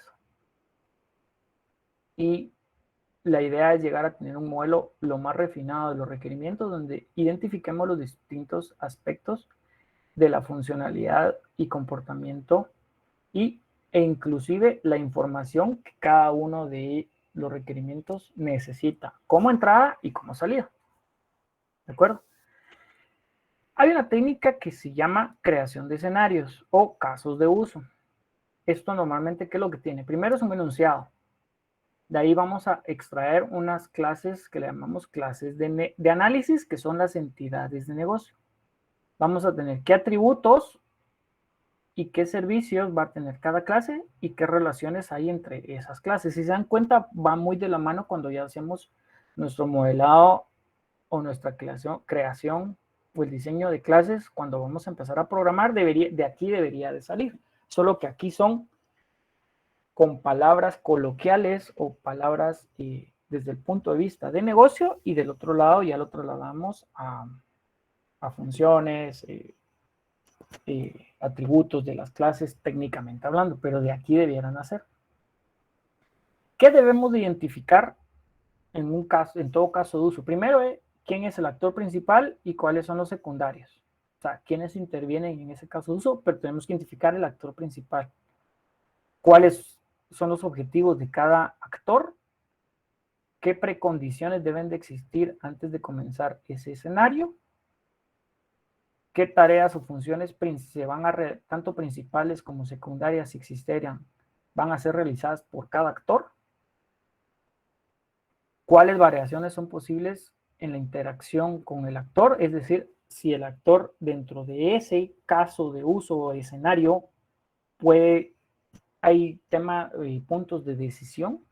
y la idea es llegar a tener un modelo lo más refinado de los requerimientos donde identifiquemos los distintos aspectos de la funcionalidad y comportamiento e inclusive la información que cada uno de los requerimientos necesita como entrada y como salida. ¿De acuerdo? Hay una técnica que se llama creación de escenarios o casos de uso. Esto normalmente, ¿qué es lo que tiene? Primero es un enunciado. De ahí vamos a extraer unas clases que le llamamos clases de análisis, que son las entidades de negocio. Vamos a tener qué atributos y qué servicios va a tener cada clase y qué relaciones hay entre esas clases. Si se dan cuenta, va muy de la mano cuando ya hacemos nuestro modelado o nuestra creación o el diseño de clases. Cuando vamos a empezar a programar, de aquí debería de salir. Solo que aquí son con palabras coloquiales o palabras desde el punto de vista de negocio y del otro lado ya lo trasladamos a funciones, atributos de las clases técnicamente hablando, pero de aquí debieran hacer. ¿Qué debemos de identificar en todo caso de uso? Primero, quién es el actor principal y cuáles son los secundarios. O sea, quiénes intervienen en ese caso de uso, pero tenemos que identificar el actor principal. ¿Cuáles son los objetivos de cada actor? ¿Qué precondiciones deben de existir antes de comenzar ese escenario? ¿Qué tareas o funciones se van a, tanto principales como secundarias, si existieran, van a ser realizadas por cada actor? ¿Cuáles variaciones son posibles en la interacción con el actor? Es decir, si el actor dentro de ese caso de uso o escenario hay puntos de decisión.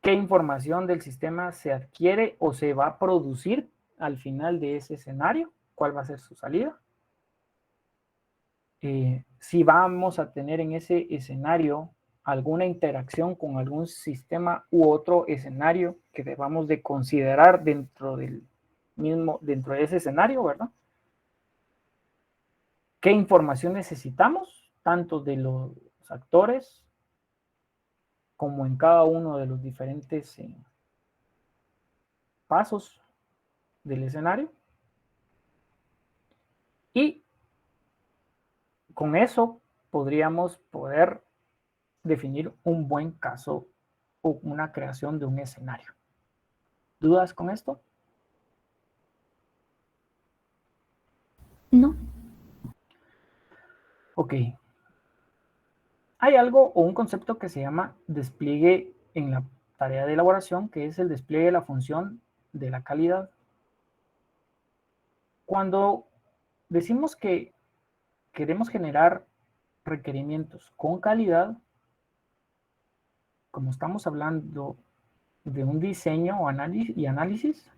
¿Qué información del sistema se adquiere o se va a producir al final de ese escenario? ¿Cuál va a ser su salida? Si vamos a tener en ese escenario alguna interacción con algún sistema u otro escenario que debamos de considerar dentro de ese escenario, ¿verdad? ¿Qué información necesitamos? Tanto de los actores como en cada uno de los diferentes pasos del escenario. Y con eso podríamos poder definir un buen caso o una creación de un escenario. ¿Dudas con esto? No. Ok. Hay algo o un concepto que se llama despliegue en la tarea de elaboración, que es el despliegue de la función de la calidad. Cuando decimos que queremos generar requerimientos con calidad, como estamos hablando de un diseño o análisis,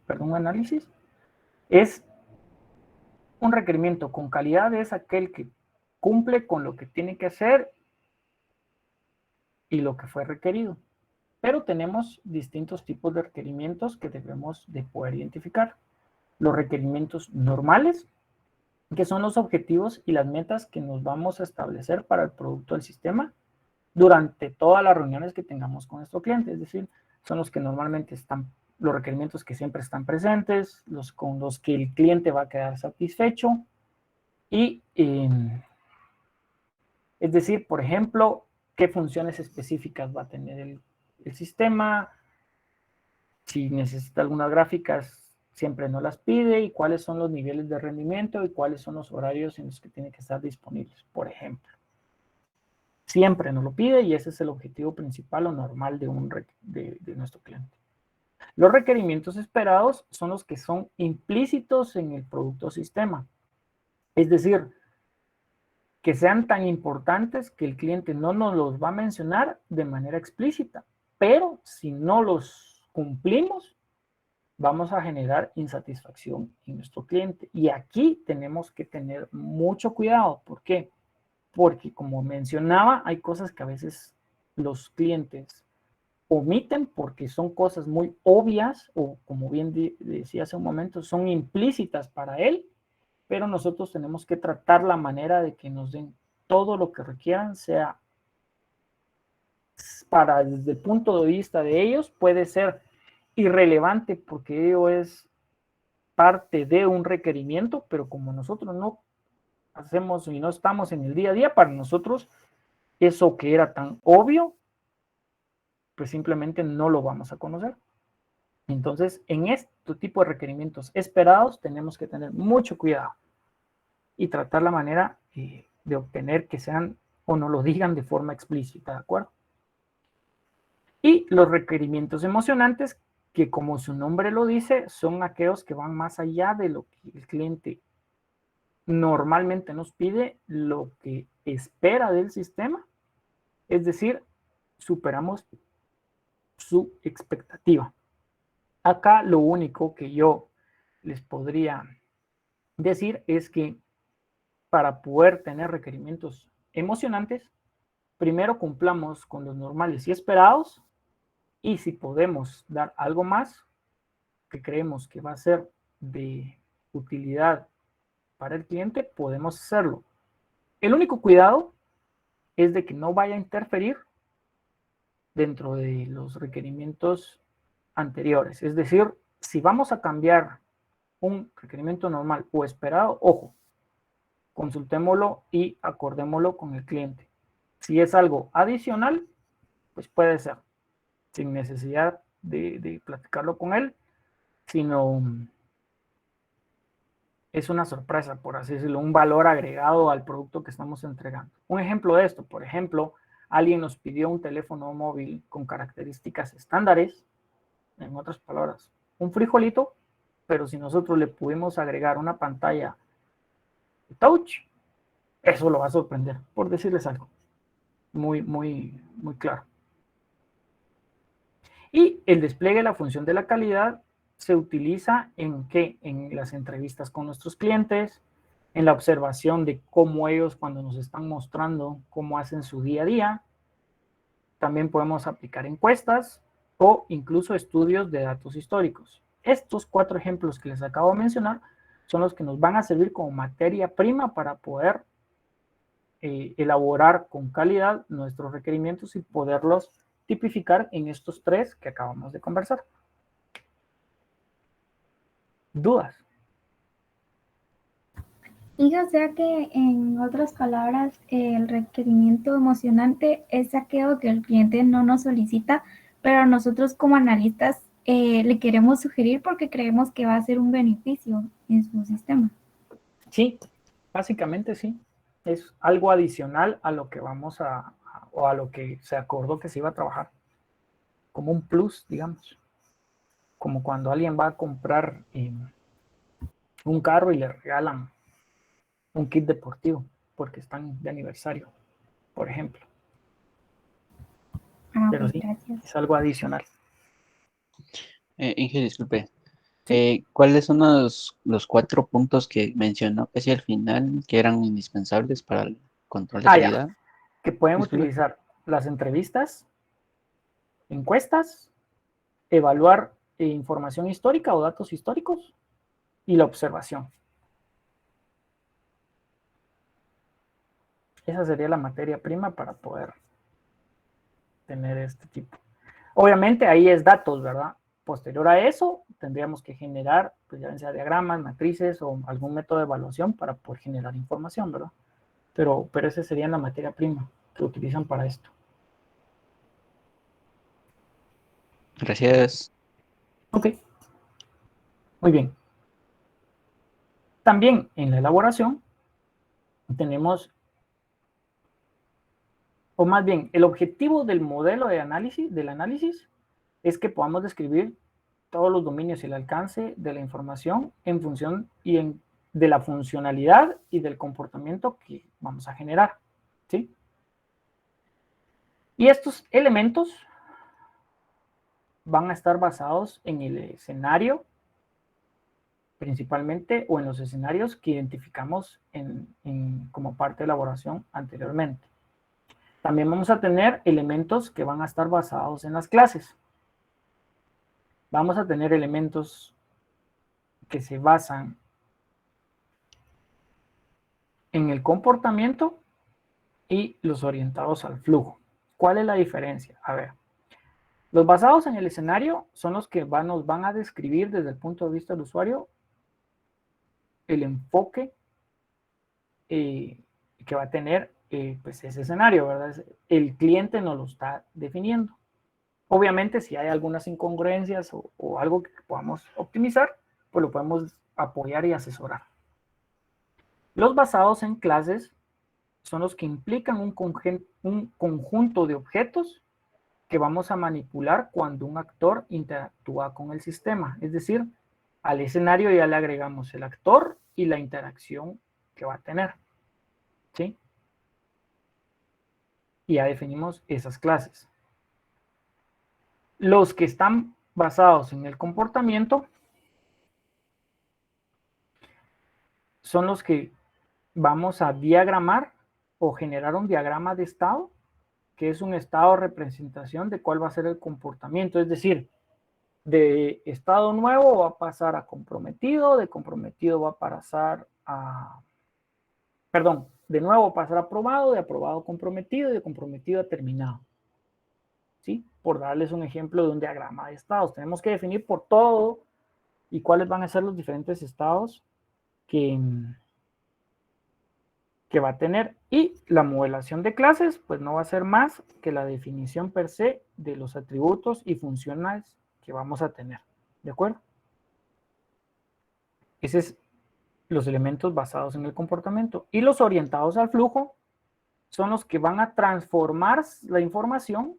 es un requerimiento con calidad, es aquel que cumple con lo que tiene que hacer y lo que fue requerido. pero tenemos distintos tipos de requerimientos que debemos de poder identificar. Los requerimientos normales, que son los objetivos y las metas que nos vamos a establecer para el producto del sistema durante todas las reuniones que tengamos con nuestro cliente, es decir, son los que normalmente están, los requerimientos que siempre están presentes, los con los que el cliente va a quedar satisfecho y, es decir, por ejemplo, qué funciones específicas va a tener el sistema, si necesita algunas gráficas, siempre nos las pide, y cuáles son los niveles de rendimiento y cuáles son los horarios en los que tiene que estar disponibles, por ejemplo. Siempre nos lo pide y ese es el objetivo principal o normal de nuestro cliente. Los requerimientos esperados son los que son implícitos en el producto sistema. Es decir, que sean tan importantes que el cliente no nos los va a mencionar de manera explícita, pero si no los cumplimos, vamos a generar insatisfacción en nuestro cliente. Y aquí tenemos que tener mucho cuidado. ¿Por qué? Porque, como mencionaba, hay cosas que a veces los clientes omiten porque son cosas muy obvias o, como bien decía hace un momento, son implícitas para él, pero nosotros tenemos que tratar la manera de que nos den todo lo que requieran, sea para desde el punto de vista de ellos, puede ser irrelevante porque ello es parte de un requerimiento, pero como nosotros no hacemos y no estamos en el día a día, para nosotros eso que era tan obvio, pues simplemente no lo vamos a conocer. Entonces, en este tipo de requerimientos esperados, tenemos que tener mucho cuidado y tratar la manera de obtener que sean o no lo digan de forma explícita, ¿de acuerdo? Y los requerimientos emocionantes, que como su nombre lo dice, son aquellos que van más allá de lo que el cliente normalmente nos pide, lo que espera del sistema, es decir, superamos su expectativa. Acá lo único que yo les podría decir es que para poder tener requerimientos emocionantes, primero cumplamos con los normales y esperados, y si podemos dar algo más que creemos que va a ser de utilidad para el cliente, podemos hacerlo. El único cuidado es de que no vaya a interferir dentro de los requerimientos anteriores. Es decir, si vamos a cambiar un requerimiento normal o esperado, ojo, consultémoslo y acordémoslo con el cliente. Si es algo adicional, pues puede ser, sin necesidad de platicarlo con él, sino es una sorpresa, por así decirlo, un valor agregado al producto que estamos entregando. Un ejemplo de esto, por ejemplo, alguien nos pidió un teléfono móvil con características estándares, en otras palabras, un frijolito, pero si nosotros le pudimos agregar una pantalla touch, eso lo va a sorprender, por decirles algo muy claro. Y el despliegue de la función de la calidad se utiliza en ¿qué? En las entrevistas con nuestros clientes, en la observación de cómo ellos, cuando nos están mostrando cómo hacen su día a día. También podemos aplicar encuestas o incluso estudios de datos históricos. Estos 4 ejemplos que les acabo de mencionar son los que nos van a servir como materia prima para poder elaborar con calidad nuestros requerimientos y poderlos tipificar en estos 3 que acabamos de conversar. ¿Dudas? Y o sea que, en otras palabras, el requerimiento emocionante es aquello que el cliente no nos solicita, pero nosotros como analistas le queremos sugerir porque creemos que va a ser un beneficio en su sistema. Sí, básicamente sí. Es algo adicional a lo que vamos o a lo que se acordó que se iba a trabajar. Como un plus, digamos. Como cuando alguien va a comprar un carro y le regalan un kit deportivo porque están de aniversario, por ejemplo. Pero sí, Gracias. es algo adicional. Inge, disculpe. Sí. ¿Cuáles son los 4 puntos que mencionó casi al final que eran indispensables para el control de calidad? Que pueden ¿Me explica? utilizar las entrevistas, encuestas, evaluar información histórica o datos históricos y la observación. Esa sería la materia prima para poder tener este tipo. Obviamente ahí es datos, ¿verdad? Posterior a eso, tendríamos que generar, pues ya sea diagramas, matrices o algún método de evaluación para poder generar información, ¿verdad? Pero esa sería la materia prima que utilizan para esto. Gracias. Ok. Muy bien. También en la elaboración tenemos, o más bien, el objetivo del modelo de análisis, del análisis, es que podamos describir todos los dominios y el alcance de la información en función de la funcionalidad y del comportamiento que vamos a generar, ¿sí? Y estos elementos van a estar basados en el escenario, principalmente, o en los escenarios que identificamos como parte de elaboración anteriormente. También vamos a tener elementos que van a estar basados en las clases. Vamos a tener elementos que se basan en el comportamiento y los orientados al flujo. ¿Cuál es la diferencia? A ver, los basados en el escenario son los que nos van a describir desde el punto de vista del usuario el enfoque que va a tener pues ese escenario, ¿verdad? El cliente nos lo está definiendo. Obviamente, si hay algunas incongruencias o algo que podamos optimizar, pues lo podemos apoyar y asesorar. Los basados en clases son los que implican un conjunto de objetos que vamos a manipular cuando un actor interactúa con el sistema. Es decir, al escenario ya le agregamos el actor y la interacción que va a tener, ¿sí? Y ya definimos esas clases. Los que están basados en el comportamiento son los que vamos a diagramar o generar un diagrama de estado, que es un estado de representación de cuál va a ser el comportamiento. Es decir, de estado nuevo va a pasar a comprometido, de comprometido va a pasar a, perdón, de nuevo va a pasar a aprobado, de aprobado a comprometido y de comprometido a terminado. ¿Sí? Por darles un ejemplo de un diagrama de estados. Tenemos que definir por todo y cuáles van a ser los diferentes estados que va a tener. Y la modelación de clases, pues no va a ser más que la definición per se de los atributos y funciones que vamos a tener. ¿De acuerdo? Esos es los elementos basados en el comportamiento. Y los orientados al flujo son los que van a transformar la información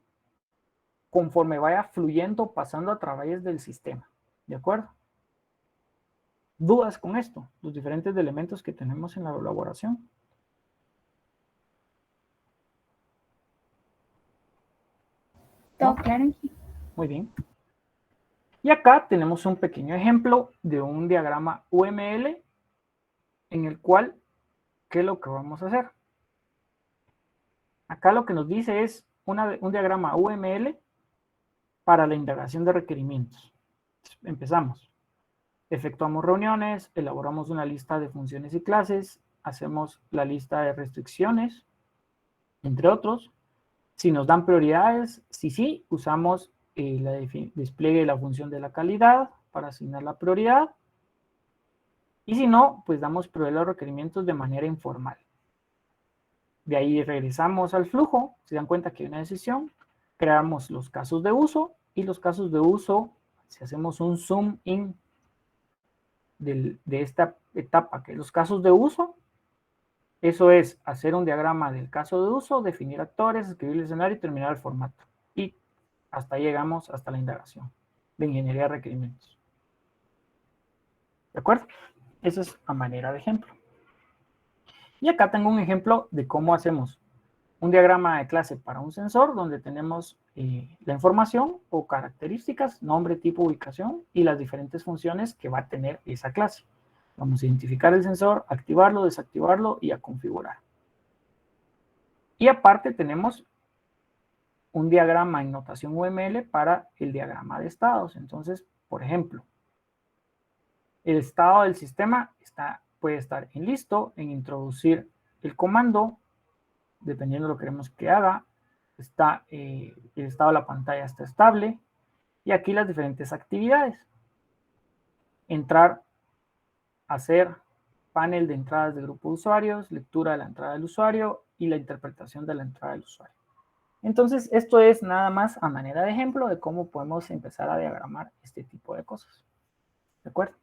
conforme vaya fluyendo, pasando a través del sistema. ¿De acuerdo? ¿Dudas con esto? Los diferentes elementos que tenemos en la elaboración. Todo claro. Muy bien. Y acá tenemos un pequeño ejemplo de un diagrama UML en el cual, ¿qué es lo que vamos a hacer? Acá lo que nos dice es un diagrama UML para la indagación de requerimientos. Empezamos. Efectuamos reuniones, elaboramos una lista de funciones y clases, hacemos la lista de restricciones, entre otros. Si nos dan prioridades, sí, usamos el despliegue de la función de la calidad para asignar la prioridad. Y si no, pues damos prioridad a los requerimientos de manera informal. De ahí regresamos al flujo, se dan cuenta que hay una decisión, creamos los casos de uso y los casos de uso, si hacemos un zoom in de esta etapa, que los casos de uso, eso es hacer un diagrama del caso de uso, definir actores, escribir el escenario y terminar el formato. Y hasta ahí llegamos hasta la indagación de ingeniería de requerimientos. ¿De acuerdo? Eso es a manera de ejemplo. Y acá tengo un ejemplo de cómo hacemos un diagrama de clase para un sensor donde tenemos la información o características, nombre, tipo, ubicación y las diferentes funciones que va a tener esa clase. Vamos a identificar el sensor, activarlo, desactivarlo y a configurar. Y aparte tenemos un diagrama en notación UML para el diagrama de estados. Entonces, por ejemplo, el estado del sistema puede estar en listo, en introducir el comando, dependiendo de lo que queremos que haga. El estado de la pantalla está estable. Y aquí las diferentes actividades. Entrar, hacer panel de entradas de grupo de usuarios, lectura de la entrada del usuario y la interpretación de la entrada del usuario. Entonces, esto es nada más a manera de ejemplo de cómo podemos empezar a diagramar este tipo de cosas. ¿De acuerdo?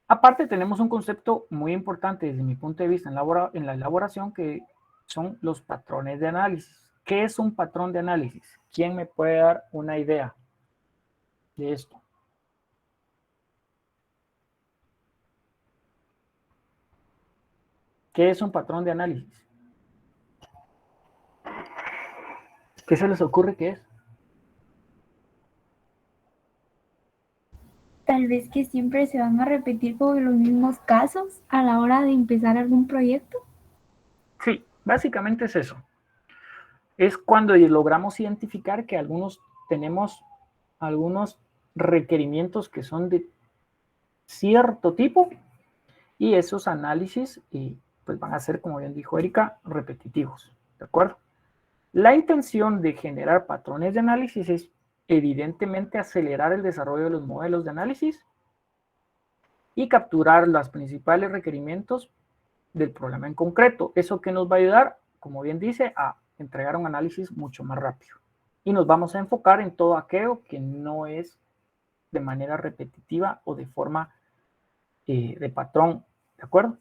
Aparte, tenemos un concepto muy importante desde mi punto de vista en la elaboración, que son los patrones de análisis. ¿Qué es un patrón de análisis? ¿Quién me puede dar una idea de esto? ¿Qué es un patrón de análisis? ¿Qué se les ocurre que es? Tal vez que siempre se van a repetir como los mismos casos a la hora de empezar algún proyecto. Sí, básicamente es eso. Es cuando logramos identificar que tenemos algunos requerimientos que son de cierto tipo y esos análisis pues van a ser, como bien dijo Erika, repetitivos. ¿De acuerdo? La intención de generar patrones de análisis es evidentemente acelerar el desarrollo de los modelos de análisis y capturar los principales requerimientos del problema en concreto. Eso que nos va a ayudar, como bien dice, a entregar un análisis mucho más rápido. Y nos vamos a enfocar en todo aquello que no es de manera repetitiva o de forma de patrón. ¿De acuerdo?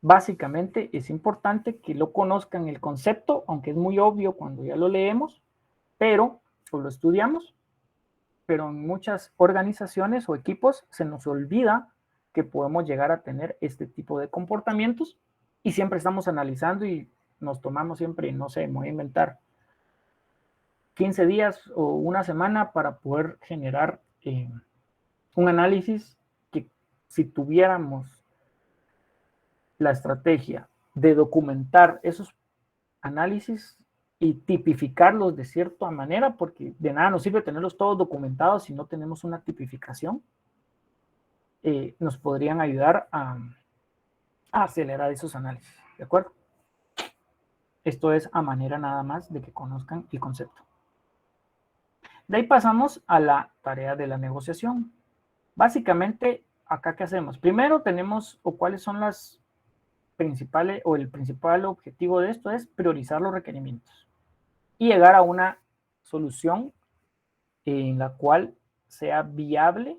Básicamente es importante que lo conozcan el concepto, aunque es muy obvio cuando ya lo leemos, pero o lo estudiamos, pero en muchas organizaciones o equipos se nos olvida que podemos llegar a tener este tipo de comportamientos y siempre estamos analizando y nos tomamos siempre, no sé, me voy a inventar 15 días o una semana para poder generar un análisis que si tuviéramos la estrategia de documentar esos análisis y tipificarlos de cierta manera, porque de nada nos sirve tenerlos todos documentados si no tenemos una tipificación, nos podrían ayudar a acelerar esos análisis, ¿de acuerdo? Esto es a manera nada más de que conozcan el concepto. De ahí pasamos a la tarea de la negociación. Básicamente, acá ¿qué hacemos? Primero tenemos, o cuáles son las principales, o el principal objetivo de esto es priorizar los requerimientos y llegar a una solución en la cual sea viable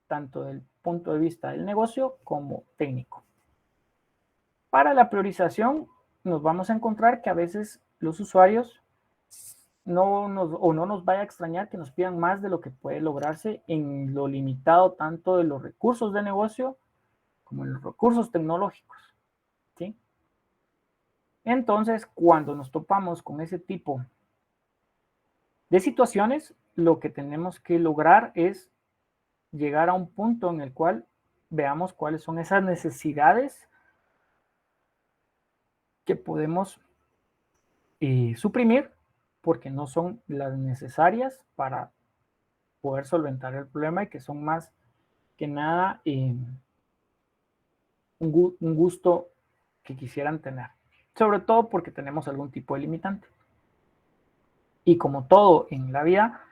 tanto del punto de vista del negocio como técnico. Para la priorización nos vamos a encontrar que a veces los usuarios no nos vaya a extrañar que nos pidan más de lo que puede lograrse en lo limitado tanto de los recursos de negocio como en los recursos tecnológicos, ¿sí? Entonces, cuando nos topamos con ese tipo de situaciones, lo que tenemos que lograr es llegar a un punto en el cual veamos cuáles son esas necesidades que podemos suprimir porque no son las necesarias para poder solventar el problema y que son más que nada un gusto que quisieran tener, sobre todo porque tenemos algún tipo de limitante. Y como todo en la vida,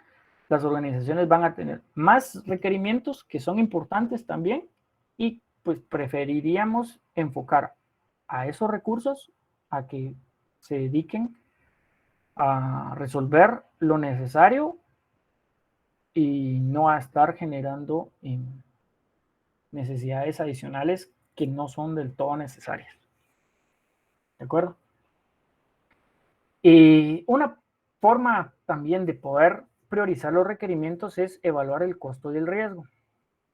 las organizaciones van a tener más requerimientos que son importantes también y pues preferiríamos enfocar a esos recursos a que se dediquen a resolver lo necesario y no a estar generando necesidades adicionales que no son del todo necesarias. ¿De acuerdo? Y una forma también de poder priorizar los requerimientos es evaluar el costo y el riesgo.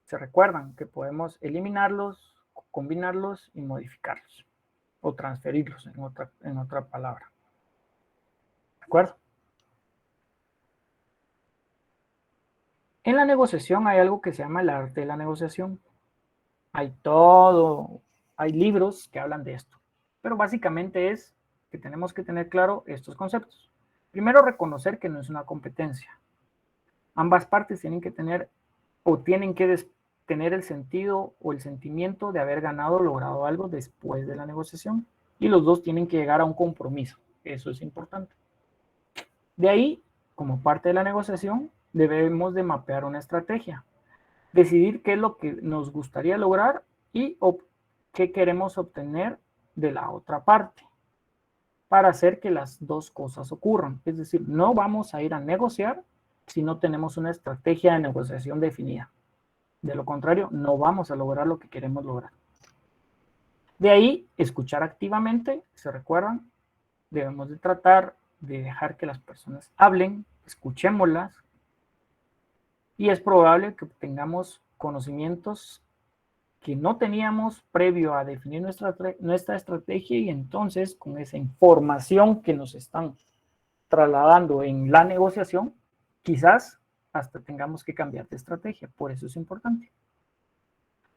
Se recuerdan que podemos eliminarlos, combinarlos y modificarlos o transferirlos en otra palabra. ¿De acuerdo? En la negociación hay algo que se llama el arte de la negociación. Hay libros que hablan de esto, pero básicamente es que tenemos que tener claro estos conceptos. Primero, reconocer que no es una competencia. Ambas partes tienen que tener o tienen que tener el sentido o el sentimiento de haber ganado o logrado algo después de la negociación. Y los dos tienen que llegar a un compromiso. Eso es importante. De ahí, como parte de la negociación, debemos de mapear una estrategia. Decidir qué es lo que nos gustaría lograr y qué queremos obtener de la otra parte para hacer que las dos cosas ocurran. Es decir, no vamos a ir a negociar si no tenemos una estrategia de negociación definida. De lo contrario, no vamos a lograr lo que queremos lograr. De ahí, escuchar activamente, ¿se recuerdan? Debemos de tratar de dejar que las personas hablen, escuchémoslas, y es probable que tengamos conocimientos que no teníamos previo a definir nuestra estrategia, y entonces con esa información que nos están trasladando en la negociación, quizás hasta tengamos que cambiar de estrategia. Por eso es importante.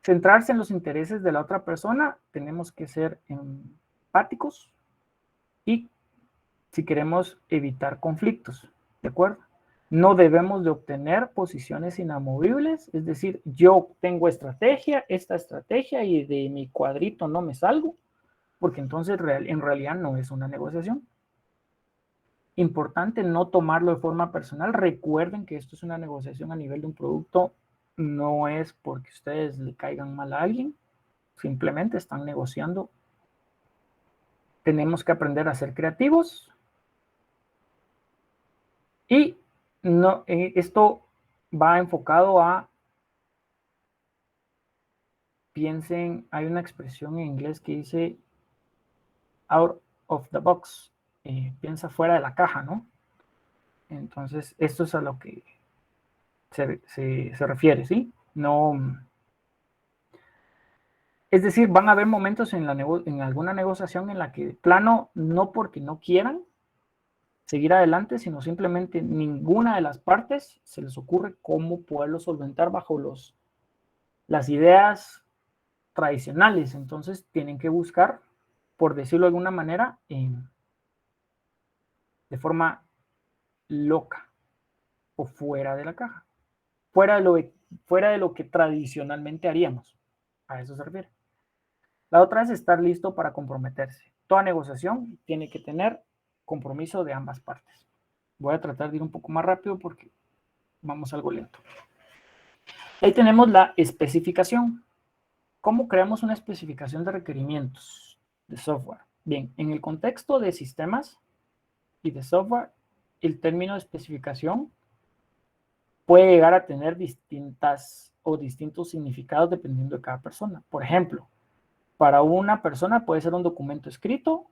Centrarse en los intereses de la otra persona, tenemos que ser empáticos y si queremos evitar conflictos, ¿de acuerdo? No debemos de obtener posiciones inamovibles, es decir, yo tengo esta estrategia y de mi cuadrito no me salgo, porque entonces en realidad no es una negociación. Importante no tomarlo de forma personal. Recuerden que esto es una negociación a nivel de un producto, no es porque ustedes le caigan mal a alguien, simplemente están negociando. Tenemos que aprender a ser creativos y no, esto va enfocado a, piensen, hay una expresión en inglés que dice out of the box, piensa fuera de la caja, ¿no? Entonces, esto es a lo que se refiere, ¿sí? No, es decir, van a haber momentos en alguna negociación en la que, plano, no porque no quieran seguir adelante, sino simplemente ninguna de las partes se les ocurre cómo poderlo solventar bajo las ideas tradicionales. Entonces tienen que buscar, por decirlo de alguna manera, de forma loca o fuera de la caja, fuera de lo que tradicionalmente haríamos. A eso se refiere. La otra es estar listo para comprometerse. Toda negociación tiene que tener compromiso de ambas partes. Voy a tratar de ir un poco más rápido porque vamos algo lento. Ahí tenemos la especificación. ¿Cómo creamos una especificación de requerimientos de software? Bien, en el contexto de sistemas y de software, el término de especificación puede llegar a tener distintos significados dependiendo de cada persona. Por ejemplo, para una persona puede ser un documento escrito,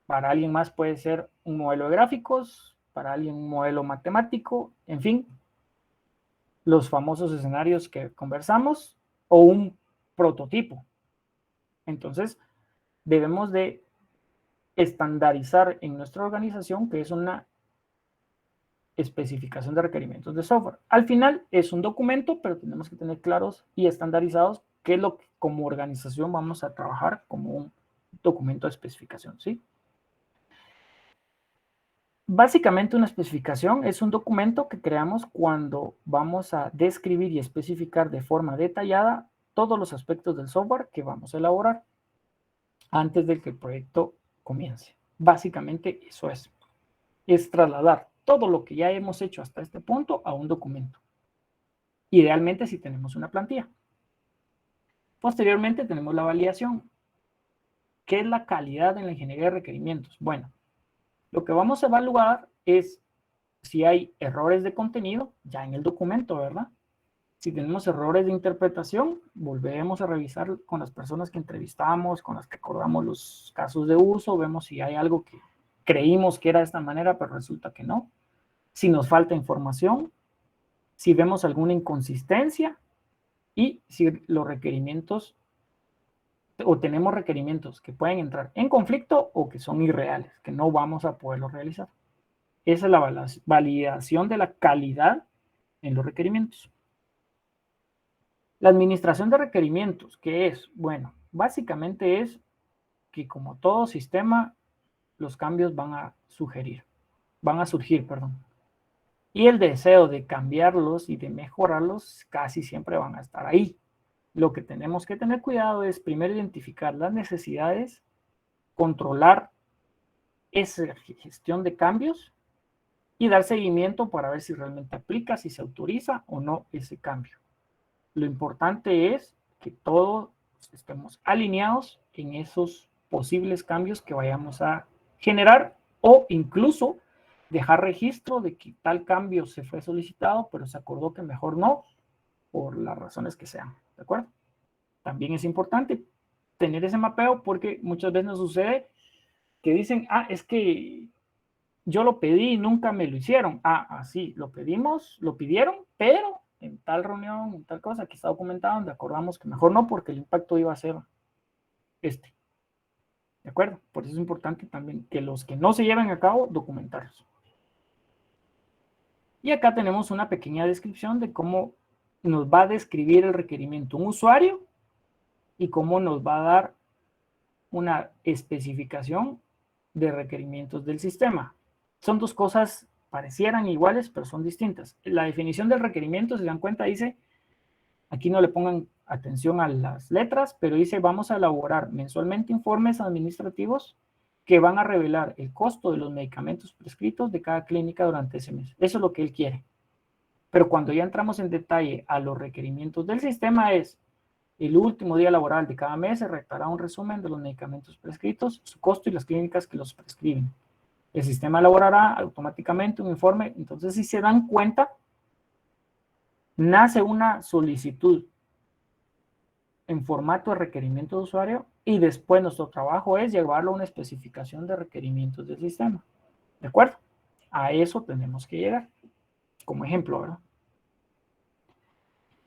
para alguien más puede ser un modelo de gráficos, para alguien un modelo matemático, en fin, los famosos escenarios que conversamos, o un prototipo. Entonces, debemos de estandarizar en nuestra organización que es una especificación de requerimientos de software. Al final es un documento, pero tenemos que tener claros y estandarizados qué es lo que como organización vamos a trabajar como un documento de especificación, ¿sí? Básicamente una especificación es un documento que creamos cuando vamos a describir y especificar de forma detallada todos los aspectos del software que vamos a elaborar antes de que el proyecto comience. Básicamente eso es trasladar todo lo que ya hemos hecho hasta este punto a un documento. Idealmente si tenemos una plantilla. Posteriormente tenemos la validación. ¿Qué es la calidad en la ingeniería de requerimientos? Bueno, lo que vamos a evaluar es si hay errores de contenido, ya en el documento, ¿verdad? Si tenemos errores de interpretación, volvemos a revisar con las personas que entrevistamos, con las que acordamos los casos de uso, vemos si hay algo que creímos que era de esta manera, pero resulta que no. Si nos falta información, si vemos alguna inconsistencia y si los requerimientos o tenemos requerimientos que pueden entrar en conflicto o que son irreales, que no vamos a poderlo realizar. Esa es la validación de la calidad en los requerimientos. La administración de requerimientos, ¿qué es? Bueno, básicamente es que como todo sistema los cambios van a surgir, perdón. Y el deseo de cambiarlos y de mejorarlos casi siempre van a estar ahí. Lo que tenemos que tener cuidado es primero identificar las necesidades, controlar esa gestión de cambios y dar seguimiento para ver si realmente aplica, si se autoriza o no ese cambio. Lo importante es que todos estemos alineados en esos posibles cambios que vayamos a generar o incluso dejar registro de que tal cambio se fue solicitado, pero se acordó que mejor no, por las razones que sean, ¿de acuerdo? También es importante tener ese mapeo porque muchas veces nos sucede que dicen, es que yo lo pedí y nunca me lo hicieron. Sí, lo pedimos, lo pidieron, pero en tal reunión, en tal cosa que está documentado, donde acordamos que mejor no, porque el impacto iba a ser este. ¿De acuerdo? Por eso es importante también que los que no se lleven a cabo, documentarlos. Y acá tenemos una pequeña descripción de cómo nos va a describir el requerimiento un usuario y cómo nos va a dar una especificación de requerimientos del sistema. Son dos cosas, parecieran iguales, pero son distintas. La definición del requerimiento, si se dan cuenta, dice, aquí no le pongan atención a las letras, pero dice, vamos a elaborar mensualmente informes administrativos que van a revelar el costo de los medicamentos prescritos de cada clínica durante ese mes. Eso es lo que él quiere. Pero cuando ya entramos en detalle a los requerimientos del sistema es, el último día laboral de cada mes se redactará un resumen de los medicamentos prescritos, su costo y las clínicas que los prescriben. El sistema elaborará automáticamente un informe. Entonces, si se dan cuenta, nace una solicitud en formato de requerimiento de usuario y después nuestro trabajo es llevarlo a una especificación de requerimientos del sistema. ¿De acuerdo? A eso tenemos que llegar. Como ejemplo, ¿verdad?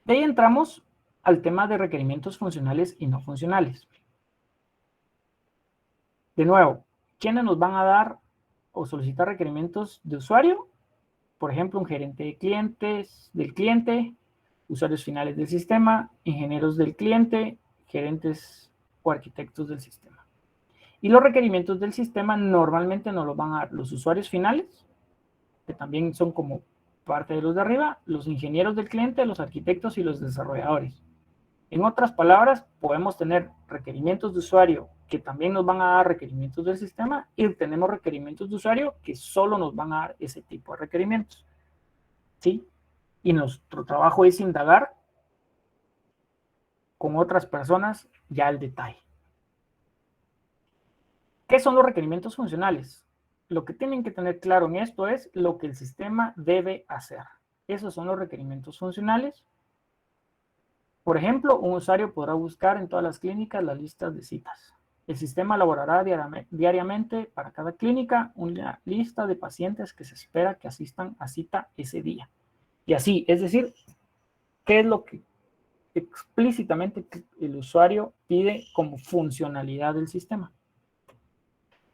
De ahí entramos al tema de requerimientos funcionales y no funcionales. De nuevo, ¿quiénes nos van a dar o solicitar requerimientos de usuario? Por ejemplo, un gerente de clientes del cliente, usuarios finales del sistema, ingenieros del cliente, gerentes o arquitectos del sistema. Y los requerimientos del sistema normalmente nos los van a dar los usuarios finales, que también son como parte de los de arriba, los ingenieros del cliente, los arquitectos y los desarrolladores. En otras palabras, podemos tener requerimientos de usuario que también nos van a dar requerimientos del sistema y tenemos requerimientos de usuario que solo nos van a dar ese tipo de requerimientos. ¿Sí? Y nuestro trabajo es indagar con otras personas ya el detalle. ¿Qué son los requerimientos funcionales? Lo que tienen que tener claro en esto es lo que el sistema debe hacer. Esos son los requerimientos funcionales. Por ejemplo, un usuario podrá buscar en todas las clínicas las listas de citas. El sistema elaborará diariamente para cada clínica una lista de pacientes que se espera que asistan a cita ese día. Y así, es decir, ¿qué es lo que explícitamente el usuario pide como funcionalidad del sistema?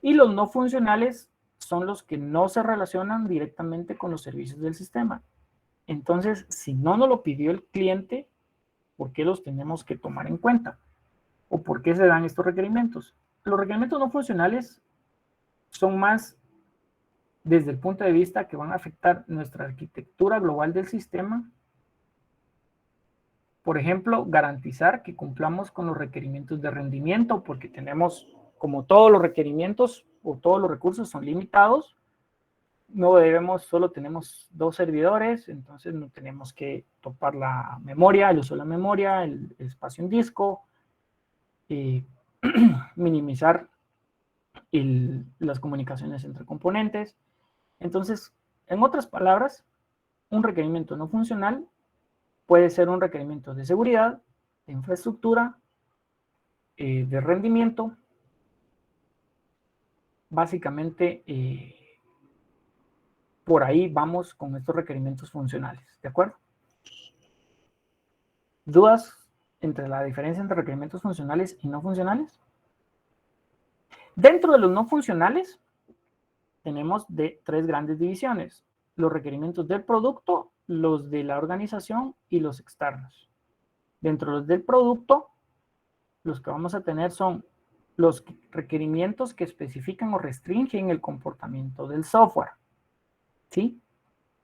Y los no funcionales son los que no se relacionan directamente con los servicios del sistema. Entonces, si no nos lo pidió el cliente, ¿por qué los tenemos que tomar en cuenta? ¿O por qué se dan estos requerimientos? Los requerimientos no funcionales son más desde el punto de vista que van a afectar nuestra arquitectura global del sistema. Por ejemplo, garantizar que cumplamos con los requerimientos de rendimiento, porque tenemos, como todos los requerimientos o todos los recursos son limitados, solo tenemos 2 servidores, entonces no tenemos que topar la memoria, el uso de la memoria, el espacio en disco, minimizar las comunicaciones entre componentes. Entonces, en otras palabras, un requerimiento no funcional puede ser un requerimiento de seguridad, de infraestructura, de rendimiento. Básicamente, por ahí vamos con estos requerimientos funcionales, ¿de acuerdo? ¿Dudas entre la diferencia entre requerimientos funcionales y no funcionales? Dentro de los no funcionales, tenemos 3 grandes divisiones: los requerimientos del producto, los de la organización y los externos. Dentro de los del producto, los que vamos a tener son los requerimientos que especifican o restringen el comportamiento del software. ¿Sí?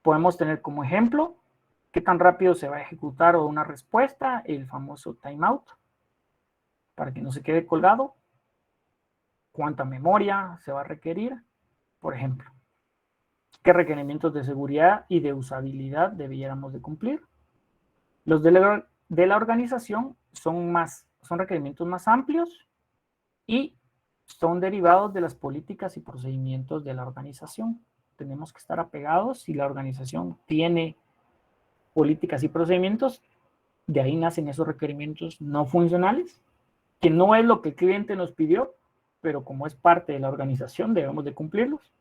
Podemos tener como ejemplo qué tan rápido se va a ejecutar una respuesta, el famoso timeout, para que no se quede colgado, cuánta memoria se va a requerir, por ejemplo. ¿Qué requerimientos de seguridad y de usabilidad debiéramos de cumplir? Los de la organización son requerimientos más amplios y son derivados de las políticas y procedimientos de la organización. Tenemos que estar apegados. Si la organización tiene políticas y procedimientos, de ahí nacen esos requerimientos no funcionales, que no es lo que el cliente nos pidió, pero como es parte de la organización debemos de cumplirlos.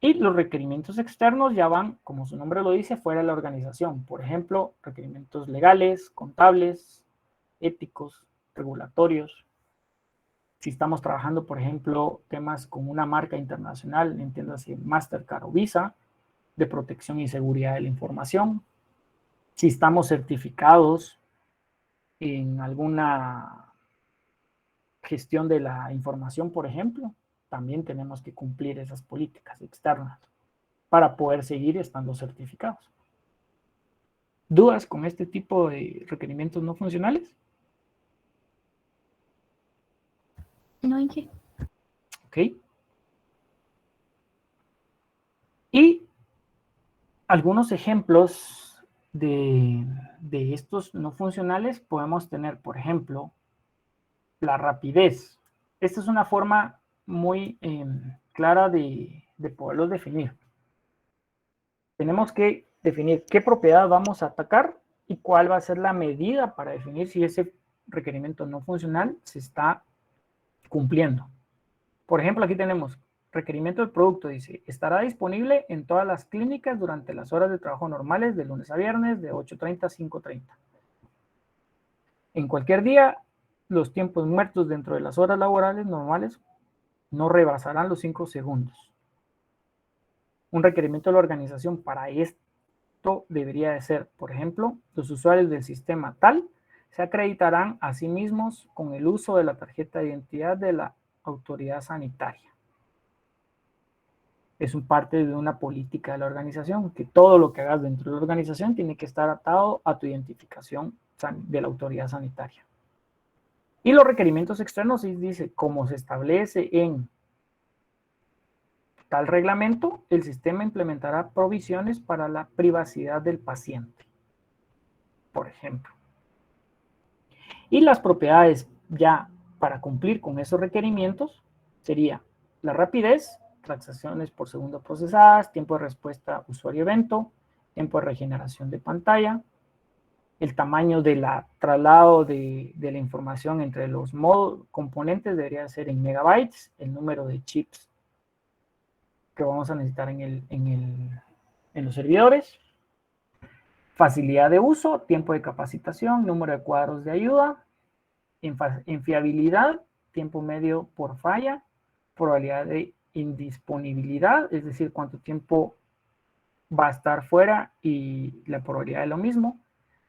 Y los requerimientos externos ya van, como su nombre lo dice, fuera de la organización. Por ejemplo, requerimientos legales, contables, éticos, regulatorios. Si estamos trabajando, por ejemplo, temas con una marca internacional, entiéndase Mastercard o Visa, de protección y seguridad de la información. Si estamos certificados en alguna gestión de la información, por ejemplo, también tenemos que cumplir esas políticas externas para poder seguir estando certificados. ¿Dudas con este tipo de requerimientos no funcionales? No, Inge. Ok. Y algunos ejemplos de estos no funcionales podemos tener, por ejemplo, la rapidez. Esta es una forma muy clara de poderlos definir. Tenemos que definir qué propiedad vamos a atacar y cuál va a ser la medida para definir si ese requerimiento no funcional se está cumpliendo. Por ejemplo, aquí tenemos requerimiento del producto, dice, estará disponible en todas las clínicas durante las horas de trabajo normales de lunes a viernes de 8:30 a 5:30. En cualquier día, los tiempos muertos dentro de las horas laborales normales no rebasarán los 5 segundos. Un requerimiento de la organización para esto debería de ser, por ejemplo, los usuarios del sistema tal se acreditarán a sí mismos con el uso de la tarjeta de identidad de la autoridad sanitaria. Es un parte de una política de la organización, que todo lo que hagas dentro de la organización tiene que estar atado a tu identificación de la autoridad sanitaria. Y los requerimientos externos, dice, como se establece en tal reglamento, el sistema implementará provisiones para la privacidad del paciente, por ejemplo. Y las propiedades ya para cumplir con esos requerimientos sería la rapidez, transacciones por segundo procesadas, tiempo de respuesta usuario-evento, tiempo de regeneración de pantalla, el tamaño del traslado de la información entre los componentes debería ser en megabytes, el número de chips que vamos a necesitar en los servidores, facilidad de uso, tiempo de capacitación, número de cuadros de ayuda, en fiabilidad, tiempo medio por falla, probabilidad de indisponibilidad, es decir, cuánto tiempo va a estar fuera y la probabilidad de lo mismo,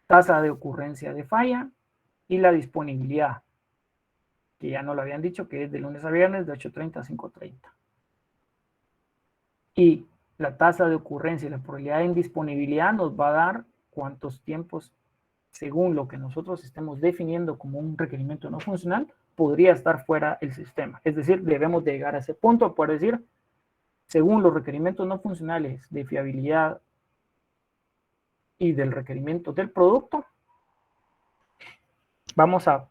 tasa de ocurrencia de falla y la disponibilidad, que ya no lo habían dicho, que es de lunes a viernes de 8:30 a 5:30. Y la tasa de ocurrencia y la probabilidad de indisponibilidad nos va a dar cuántos tiempos, según lo que nosotros estemos definiendo como un requerimiento no funcional, podría estar fuera el sistema. Es decir, debemos de llegar a ese punto para decir, según los requerimientos no funcionales de fiabilidad y del requerimiento del producto,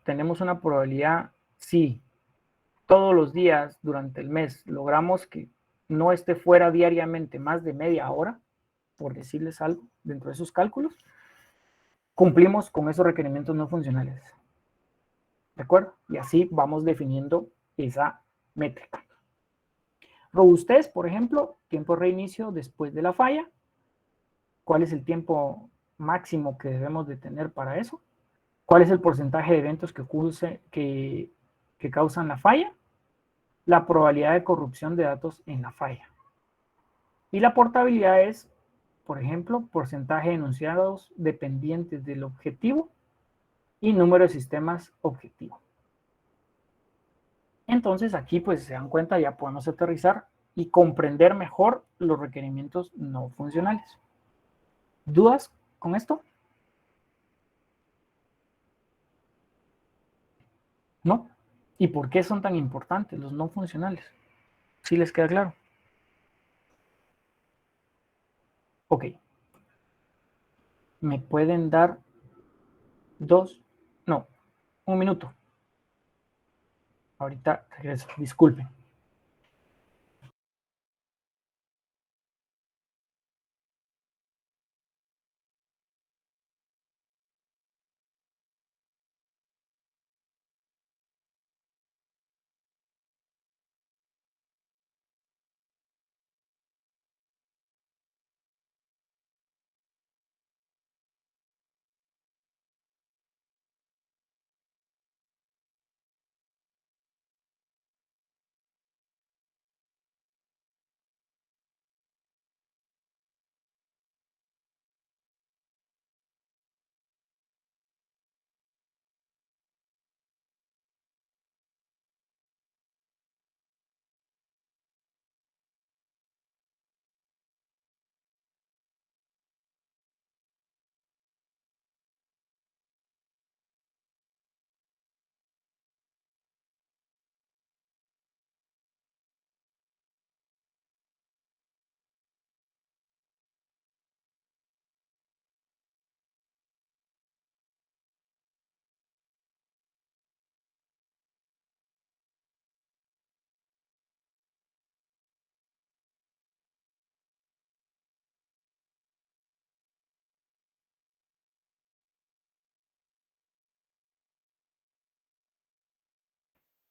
tenemos una probabilidad, si todos los días durante el mes logramos que no esté fuera diariamente más de media hora, por decirles algo, dentro de esos cálculos, cumplimos con esos requerimientos no funcionales. ¿De acuerdo? Y así vamos definiendo esa métrica. Robustez, por ejemplo, tiempo de reinicio después de la falla. ¿Cuál es el tiempo máximo que debemos de tener para eso? ¿Cuál es el porcentaje de eventos que causan la falla? La probabilidad de corrupción de datos en la falla. Y la portabilidad es, por ejemplo, porcentaje de enunciados dependientes del objetivo y número de sistemas objetivo. Entonces aquí pues se dan cuenta, ya podemos aterrizar y comprender mejor los requerimientos no funcionales. ¿Dudas con esto? ¿No? ¿Y por qué son tan importantes los no funcionales? ¿Sí les queda claro? Ok. ¿Me pueden dar un minuto? Ahorita regreso, disculpen.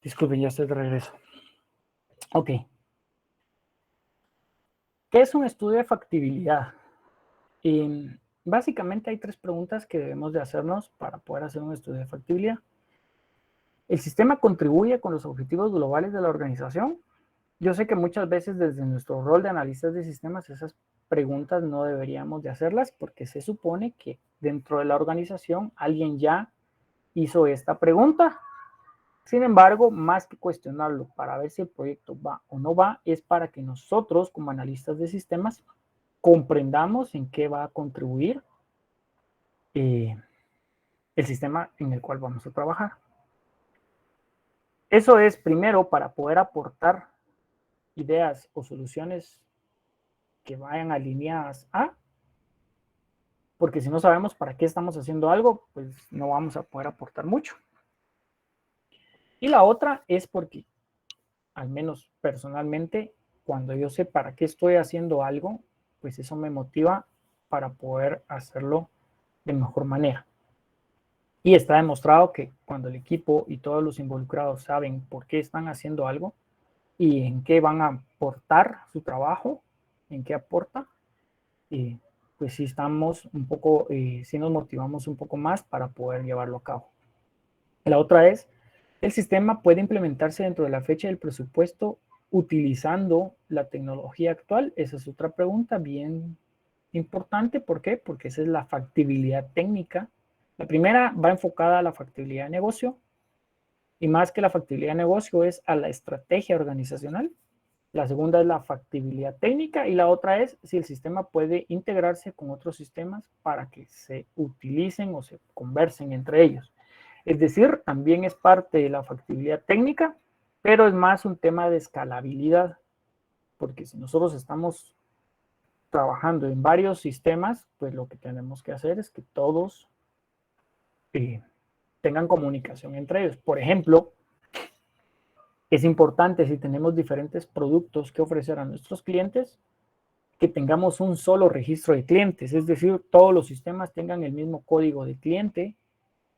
Disculpen, ya estoy de regreso. Ok. ¿Qué es un estudio de factibilidad? Básicamente hay 3 preguntas que debemos de hacernos para poder hacer un estudio de factibilidad. ¿El sistema contribuye con los objetivos globales de la organización? Yo sé que muchas veces desde nuestro rol de analistas de sistemas esas preguntas no deberíamos de hacerlas porque se supone que dentro de la organización alguien ya hizo esta pregunta. Sin embargo, más que cuestionarlo para ver si el proyecto va o no va, es para que nosotros como analistas de sistemas comprendamos en qué va a contribuir el sistema en el cual vamos a trabajar. Eso es primero para poder aportar ideas o soluciones que vayan alineadas a, porque si no sabemos para qué estamos haciendo algo, pues no vamos a poder aportar mucho. Y la otra es porque, al menos personalmente, cuando yo sé para qué estoy haciendo algo, pues eso me motiva para poder hacerlo de mejor manera. Y está demostrado que cuando el equipo y todos los involucrados saben por qué están haciendo algo y en qué van a aportar su trabajo, en qué aporta, pues sí estamos un poco, sí nos motivamos un poco más para poder llevarlo a cabo. La otra es, el sistema puede implementarse dentro de la fecha del presupuesto utilizando la tecnología actual. Esa es otra pregunta bien importante. ¿Por qué? Porque esa es la factibilidad técnica. La primera va enfocada a la factibilidad de negocio y más que la factibilidad de negocio es a la estrategia organizacional. La segunda es la factibilidad técnica y la otra es si el sistema puede integrarse con otros sistemas para que se utilicen o se conversen entre ellos. Es decir, también es parte de la factibilidad técnica, pero es más un tema de escalabilidad, porque si nosotros estamos trabajando en varios sistemas, pues lo que tenemos que hacer es que todos tengan comunicación entre ellos. Por ejemplo, es importante si tenemos diferentes productos que ofrecer a nuestros clientes, que tengamos un solo registro de clientes, es decir, todos los sistemas tengan el mismo código de cliente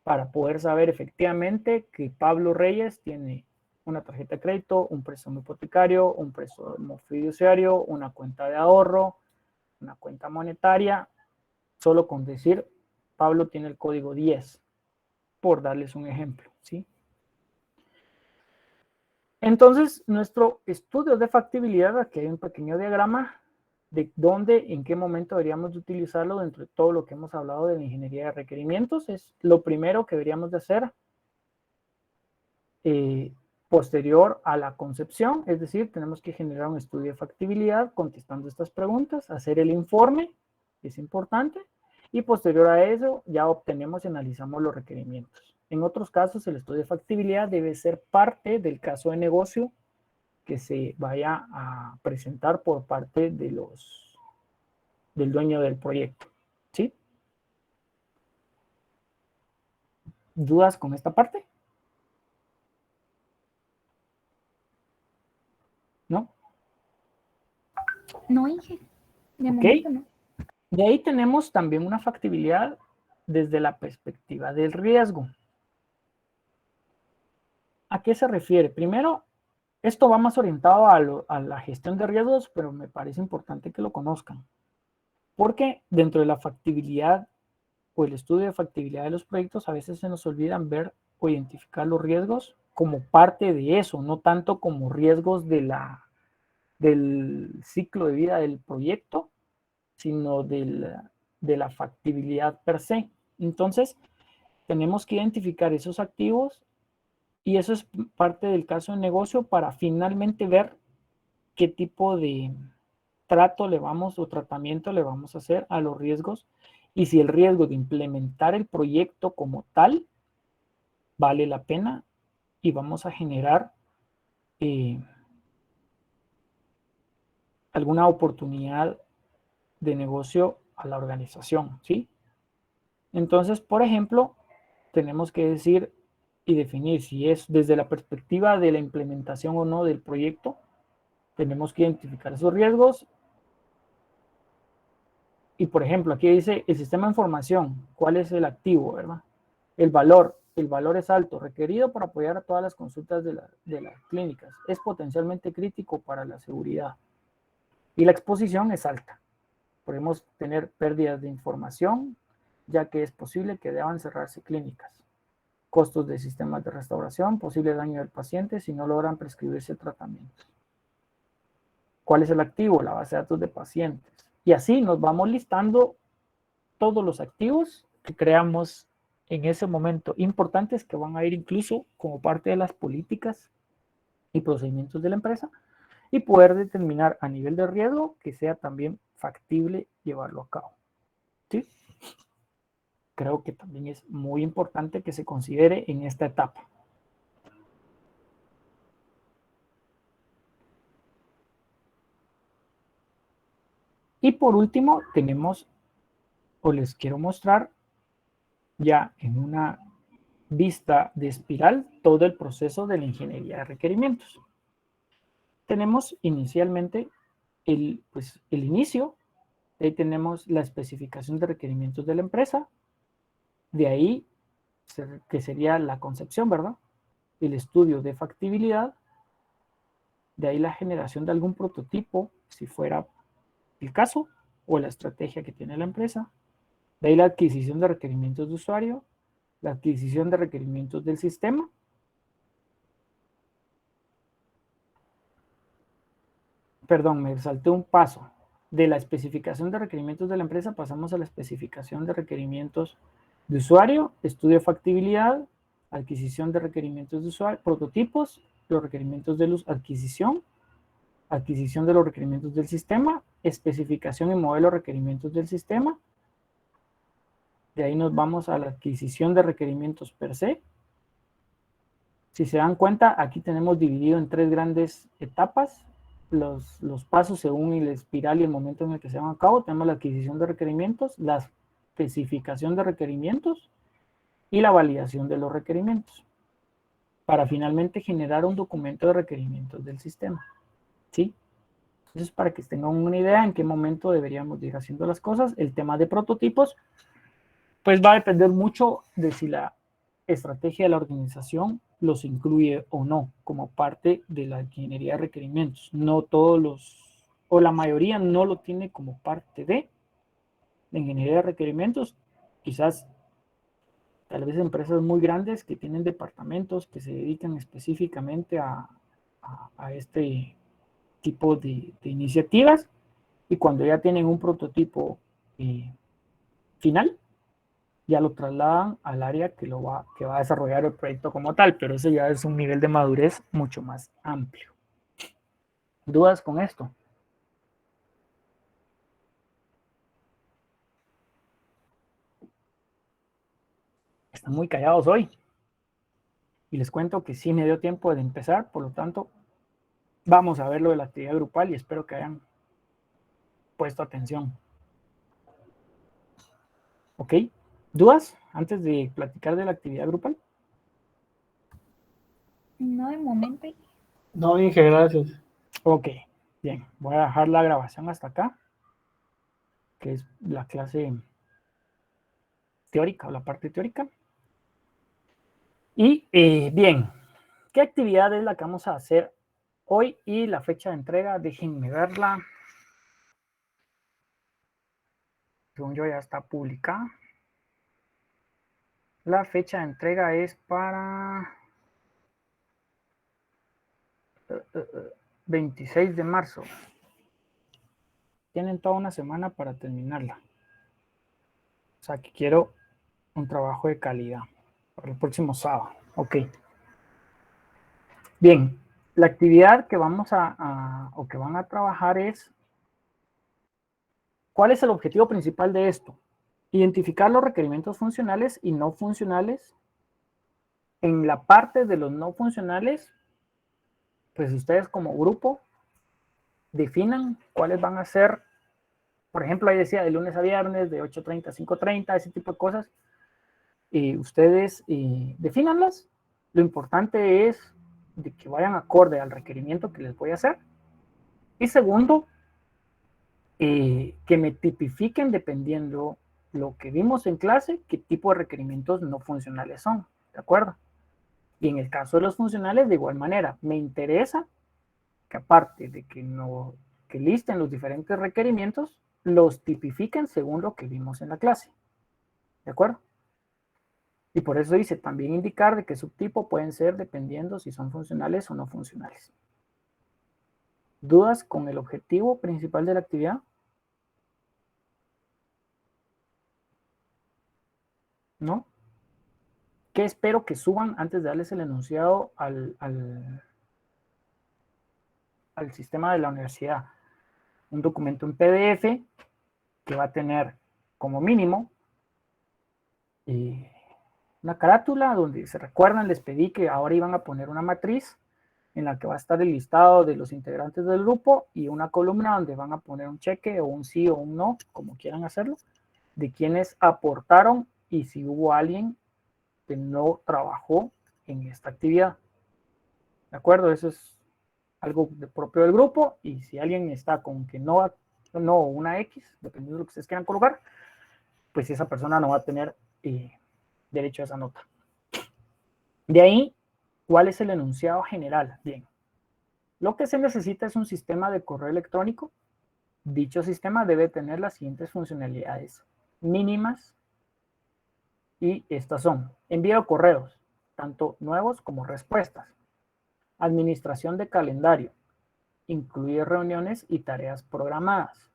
para poder saber efectivamente que Pablo Reyes tiene una tarjeta de crédito, un préstamo hipotecario, un préstamo fiduciario, una cuenta de ahorro, una cuenta monetaria, solo con decir Pablo tiene el código 10, por darles un ejemplo, ¿sí? Entonces, nuestro estudio de factibilidad, aquí hay un pequeño diagrama de dónde, en qué momento deberíamos de utilizarlo dentro de todo lo que hemos hablado de la ingeniería de requerimientos. Es lo primero que deberíamos de hacer Posterior a la concepción, es decir, tenemos que generar un estudio de factibilidad contestando estas preguntas, hacer el informe, es importante, y posterior a eso ya obtenemos y analizamos los requerimientos. En otros casos, el estudio de factibilidad debe ser parte del caso de negocio que se vaya a presentar por parte del dueño del proyecto, ¿sí? ¿Dudas con esta parte? ¿No? No, Inge, de Ok. momento no. De ahí tenemos también una factibilidad desde la perspectiva del riesgo. ¿A qué se refiere? Primero, esto va más orientado a la gestión de riesgos, pero me parece importante que lo conozcan. Porque dentro de la factibilidad o el estudio de factibilidad de los proyectos, a veces se nos olvidan ver o identificar los riesgos como parte de eso, no tanto como riesgos del ciclo de vida del proyecto, sino de la factibilidad per se. Entonces, tenemos que identificar esos activos y eso es parte del caso de negocio para finalmente ver qué tipo de trato le vamos o tratamiento le vamos a hacer a los riesgos y si el riesgo de implementar el proyecto como tal vale la pena y vamos a generar alguna oportunidad de negocio a la organización, ¿sí? Entonces, por ejemplo, tenemos que decir y definir si es desde la perspectiva de la implementación o no del proyecto. Tenemos que identificar esos riesgos. Y, por ejemplo, aquí dice el sistema de información. ¿Cuál es el activo, verdad? El valor es alto, requerido para apoyar a todas las consultas de las clínicas. Es potencialmente crítico para la seguridad. Y la exposición es alta. Podemos tener pérdidas de información, ya que es posible que deban cerrarse clínicas. Costos de sistemas de restauración, posible daño del paciente si no logran prescribirse tratamientos. ¿Cuál es el activo? La base de datos de pacientes. Y así nos vamos listando todos los activos que creamos en ese momento, importantes que van a ir incluso como parte de las políticas y procedimientos de la empresa y poder determinar a nivel de riesgo que sea también factible llevarlo a cabo. ¿Sí? Creo que también es muy importante que se considere en esta etapa. Y por último, tenemos, o les quiero mostrar, ya en una vista de espiral, todo el proceso de la ingeniería de requerimientos. Tenemos inicialmente el inicio, de ahí tenemos la especificación de requerimientos de la empresa, de ahí que sería la concepción, ¿verdad? El estudio de factibilidad, de ahí la generación de algún prototipo, si fuera el caso, o la estrategia que tiene la empresa, de ahí la adquisición de requerimientos de usuario, la adquisición de requerimientos del sistema, perdón, me salté un paso. De la especificación de requerimientos de la empresa pasamos a la especificación de requerimientos de usuario, estudio de factibilidad, adquisición de requerimientos de usuario, prototipos, los requerimientos de luz, adquisición de los requerimientos del sistema, especificación y modelo de requerimientos del sistema. De ahí nos vamos a la adquisición de requerimientos per se. Si se dan cuenta, aquí tenemos dividido en 3 grandes etapas los pasos según el espiral y el momento en el que se van a cabo. Tenemos la adquisición de requerimientos, la especificación de requerimientos y la validación de los requerimientos para finalmente generar un documento de requerimientos del sistema. ¿Sí? Entonces, para que tengan una idea en qué momento deberíamos ir haciendo las cosas, el tema de prototipos, pues va a depender mucho de si la estrategia de la organización los incluye o no como parte de la ingeniería de requerimientos. No todos o la mayoría no lo tiene como parte de la ingeniería de requerimientos. Quizás, tal vez empresas muy grandes que tienen departamentos que se dedican específicamente a este tipo de iniciativas y cuando ya tienen un prototipo final, ya lo trasladan al área que va a desarrollar el proyecto como tal, pero eso ya es un nivel de madurez mucho más amplio. ¿Dudas con esto? Están muy callados hoy. Y les cuento que sí me dio tiempo de empezar, por lo tanto, vamos a ver lo de la actividad grupal y espero que hayan puesto atención. ¿Ok? ¿Dudas antes de platicar de la actividad grupal? No, de momento. No, Inge, gracias. Ok, bien. Voy a dejar la grabación hasta acá, que es la clase teórica o la parte teórica. Y bien, ¿qué actividad es la que vamos a hacer hoy y la fecha de entrega? Déjenme verla. Según yo ya está publicada. La fecha de entrega es para 26 de marzo. Tienen toda una semana para terminarla. O sea que quiero un trabajo de calidad para el próximo sábado. Ok. Bien, la actividad que vamos o que van a trabajar es, ¿cuál es el objetivo principal de esto? Identificar los requerimientos funcionales y no funcionales. En la parte de los no funcionales, pues ustedes como grupo definan cuáles van a ser, por ejemplo, ahí decía de lunes a viernes, de 8:30 a 5:30, ese tipo de cosas. Ustedes defínanlas. Lo importante es de que vayan acorde al requerimiento que les voy a hacer. Y segundo, que me tipifiquen dependiendo lo que vimos en clase, qué tipo de requerimientos no funcionales son, ¿de acuerdo? Y en el caso de los funcionales, de igual manera, me interesa que aparte de que listen los diferentes requerimientos, los tipifiquen según lo que vimos en la clase, ¿de acuerdo? Y por eso dice también indicar de qué subtipo pueden ser dependiendo si son funcionales o no funcionales. ¿Dudas con el objetivo principal de la actividad? ¿No? ¿Qué espero que suban antes de darles el enunciado al sistema de la universidad? Un documento en PDF que va a tener como mínimo una carátula donde se recuerdan, les pedí que ahora iban a poner una matriz en la que va a estar el listado de los integrantes del grupo y una columna donde van a poner un cheque o un sí o un no, como quieran hacerlo, de quienes aportaron y si hubo alguien que no trabajó en esta actividad. ¿De acuerdo? Eso es algo propio del grupo y si alguien está con que no una X, dependiendo de lo que ustedes quieran colocar, pues esa persona no va a tener derecho a esa nota. De ahí, ¿cuál es el enunciado general? Bien, lo que se necesita es un sistema de correo electrónico. Dicho sistema debe tener las siguientes funcionalidades mínimas y estas son: envío de correos, tanto nuevos como respuestas, administración de calendario, incluir reuniones y tareas programadas.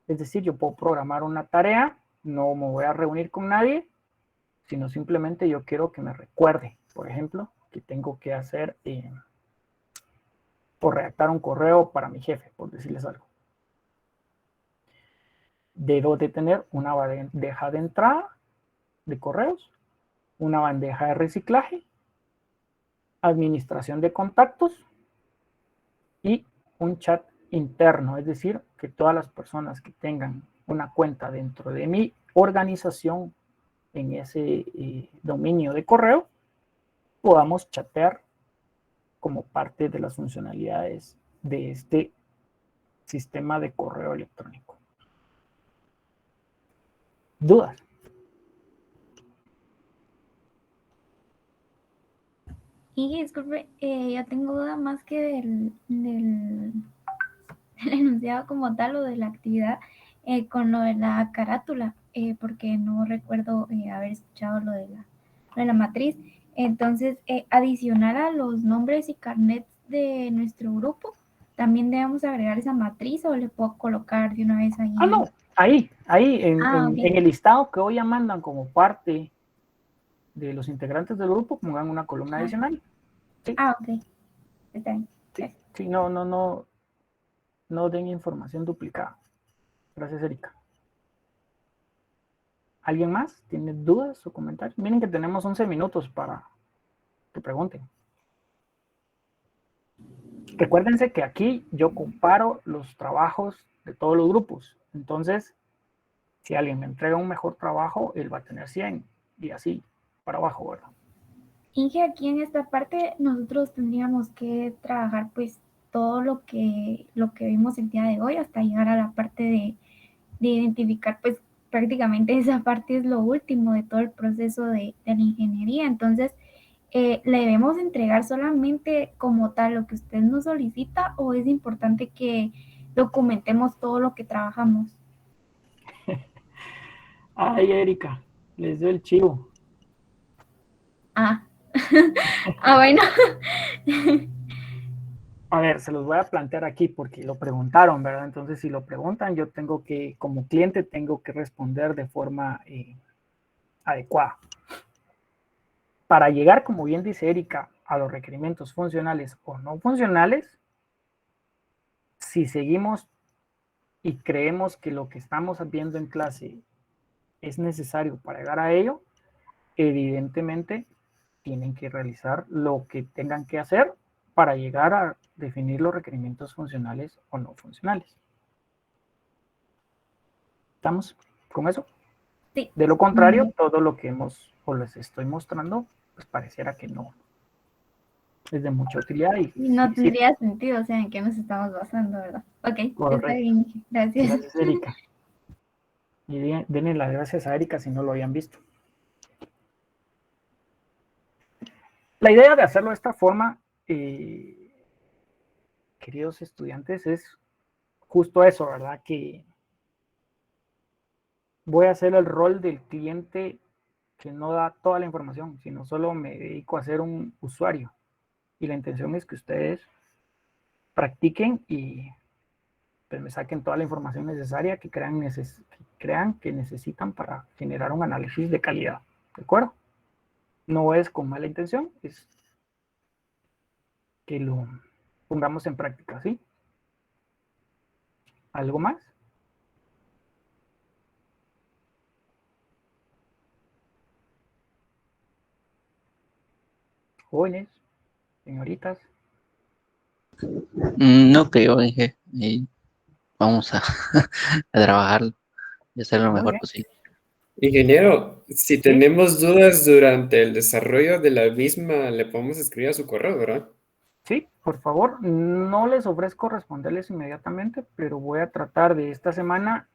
Es decir, yo puedo programar una tarea, no me voy a reunir con nadie, sino simplemente yo quiero que me recuerde, por ejemplo, que tengo que hacer o redactar un correo para mi jefe, por decirles algo. Debo de tener una bandeja de entrada de correos, una bandeja de reciclaje, administración de contactos y un chat interno, es decir, que todas las personas que tengan una cuenta dentro de mi organización en ese dominio de correo, podamos chatear como parte de las funcionalidades de este sistema de correo electrónico. ¿Dudas? Y disculpe, yo tengo duda más que del enunciado como tal o de la actividad con lo de la carátula, porque no recuerdo haber escuchado lo de la matriz. Entonces, adicional a los nombres y carnets de nuestro grupo, ¿también debemos agregar esa matriz o le puedo colocar de una vez ahí? No. Ahí, Ok. en el listado que hoy ya mandan como parte de los integrantes del grupo, pongan una columna adicional. Sí, Ok. Está bien. sí, sí, no den información duplicada. Gracias, Erika. ¿Alguien más tiene dudas o comentarios? Miren que tenemos 11 minutos para que pregunten. Recuérdense que aquí yo comparo los trabajos de todos los grupos. Entonces, si alguien me entrega un mejor trabajo, él va a tener 100 y así para abajo, ¿verdad? Inge, aquí en esta parte nosotros tendríamos que trabajar pues todo lo que vimos el día de hoy hasta llegar a la parte de identificar pues prácticamente esa parte es lo último de todo el proceso de la ingeniería. Entonces, ¿le debemos entregar solamente como tal lo que usted nos solicita o es importante que documentemos todo lo que trabajamos? Ay, Erika, les doy el chivo. Ah, bueno. A ver, se los voy a plantear aquí porque lo preguntaron, ¿verdad? Entonces, si lo preguntan, yo tengo que, como cliente, tengo que responder de forma adecuada. Para llegar, como bien dice Erika, a los requerimientos funcionales o no funcionales, si seguimos y creemos que lo que estamos viendo en clase es necesario para llegar a ello, evidentemente tienen que realizar lo que tengan que hacer para llegar a definir los requerimientos funcionales o no funcionales. ¿Estamos con eso? Sí. De lo contrario, todo lo que hemos o les estoy mostrando, pues pareciera que no es de mucha utilidad y No sí, tendría sentido, o sea, en qué nos estamos basando, ¿verdad? Ok, está correcto. bien, gracias. Gracias, Erika. Y denle las gracias a Erika si no lo habían visto. La idea de hacerlo de esta forma, queridos estudiantes, es justo eso, ¿verdad? Que voy a hacer el rol del cliente que no da toda la información, sino solo me dedico a ser un usuario. Y la intención es que ustedes practiquen y pues, me saquen toda la información necesaria que crean que necesitan para generar un análisis de calidad. ¿De acuerdo? No es con mala intención, es que lo pongamos en práctica, ¿sí? ¿Algo más? Jóvenes, señoritas. No creo, dije. Vamos a, a trabajar y hacer lo Muy mejor bien. posible. Ingeniero, si Sí, tenemos dudas durante el desarrollo de la misma, le podemos escribir a su correo, ¿verdad? sí, por favor, no les ofrezco responderles inmediatamente, pero voy a tratar de esta semana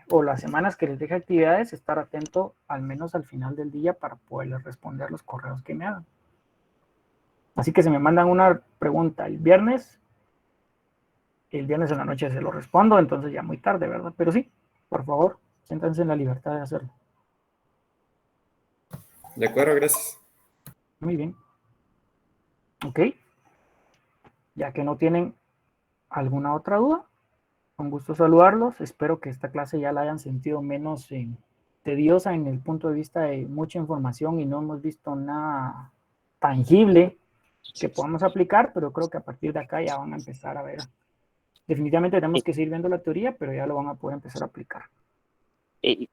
o las semanas que les deje actividades, estar atento al menos al final del día para poderles responder los correos que me hagan. Así que si me mandan una pregunta el viernes en la noche se lo respondo, entonces ya muy tarde, ¿verdad? Pero sí, por favor, siéntanse en la libertad de hacerlo. De acuerdo, gracias. Muy bien. Ok, ya que no tienen alguna otra duda, un gusto saludarlos. Espero que esta clase ya la hayan sentido menos tediosa en el punto de vista de mucha información y no hemos visto nada tangible que podamos aplicar, pero creo que a partir de acá ya van a empezar a ver. Definitivamente tenemos que seguir viendo la teoría, pero ya lo van a poder empezar a aplicar.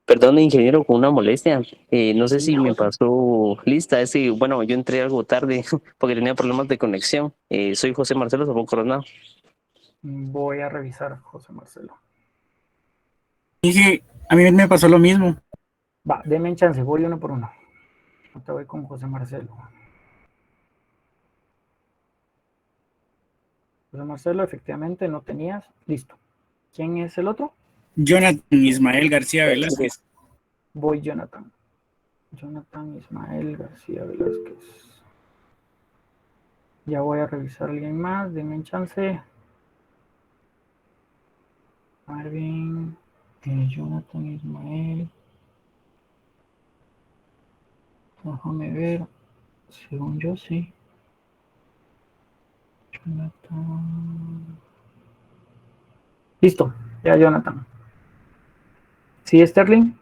Perdón, ingeniero, con una molestia. No sé Sí, si me José. pasó lista. Es que, bueno, yo entré algo tarde porque tenía problemas de conexión. Soy José Marcelo Zapón Coronado. Voy a revisar, José Marcelo. Dije, a mí me pasó lo mismo. Va, denme chance, voy uno por uno. Te voy con José Marcelo. José Marcelo, efectivamente no tenías. Listo. ¿Quién es el otro? Jonathan Ismael García Velázquez. Voy Jonathan. Jonathan Ismael García Velázquez. Ya voy a revisar a alguien más. Denme chance. Marvin. Jonathan Ismael. Déjame ver. Según yo, sí. Jonathan. Listo. Ya, Jonathan. ¿Sí, Sterling?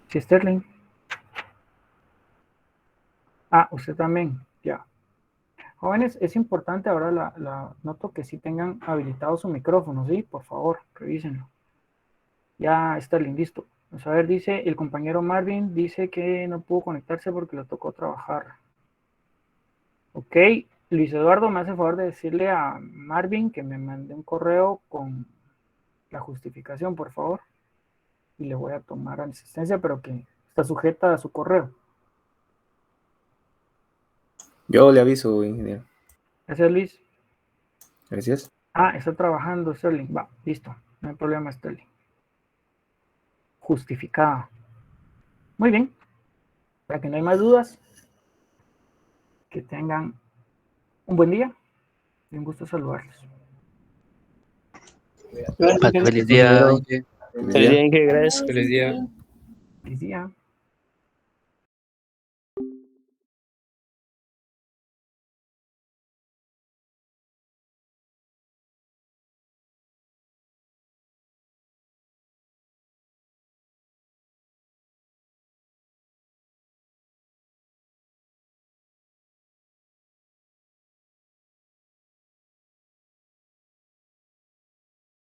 Sí, Sterling. Ah, usted también, ya. Jóvenes, es importante ahora noto que sí tengan habilitado su micrófono, ¿sí? Por favor, revísenlo. Ya, Sterling, listo. Vamos a ver, dice el compañero Marvin, dice que no pudo conectarse porque le tocó trabajar. Ok, Luis Eduardo, me hace el favor de decirle a Marvin que me mande un correo con la justificación, por favor. Y le voy a tomar asistencia, pero que está sujeta a su correo. Yo le aviso, ingeniero. Gracias, Luis. Gracias. Ah, está trabajando Sterling. Va, listo. No hay problema, Sterling. Justificada. Muy bien. Para que no hay más dudas, que tengan un buen día y un gusto saludarlos. Feliz día, Inge. Feliz día, Inge, gracias. Feliz día. Feliz día.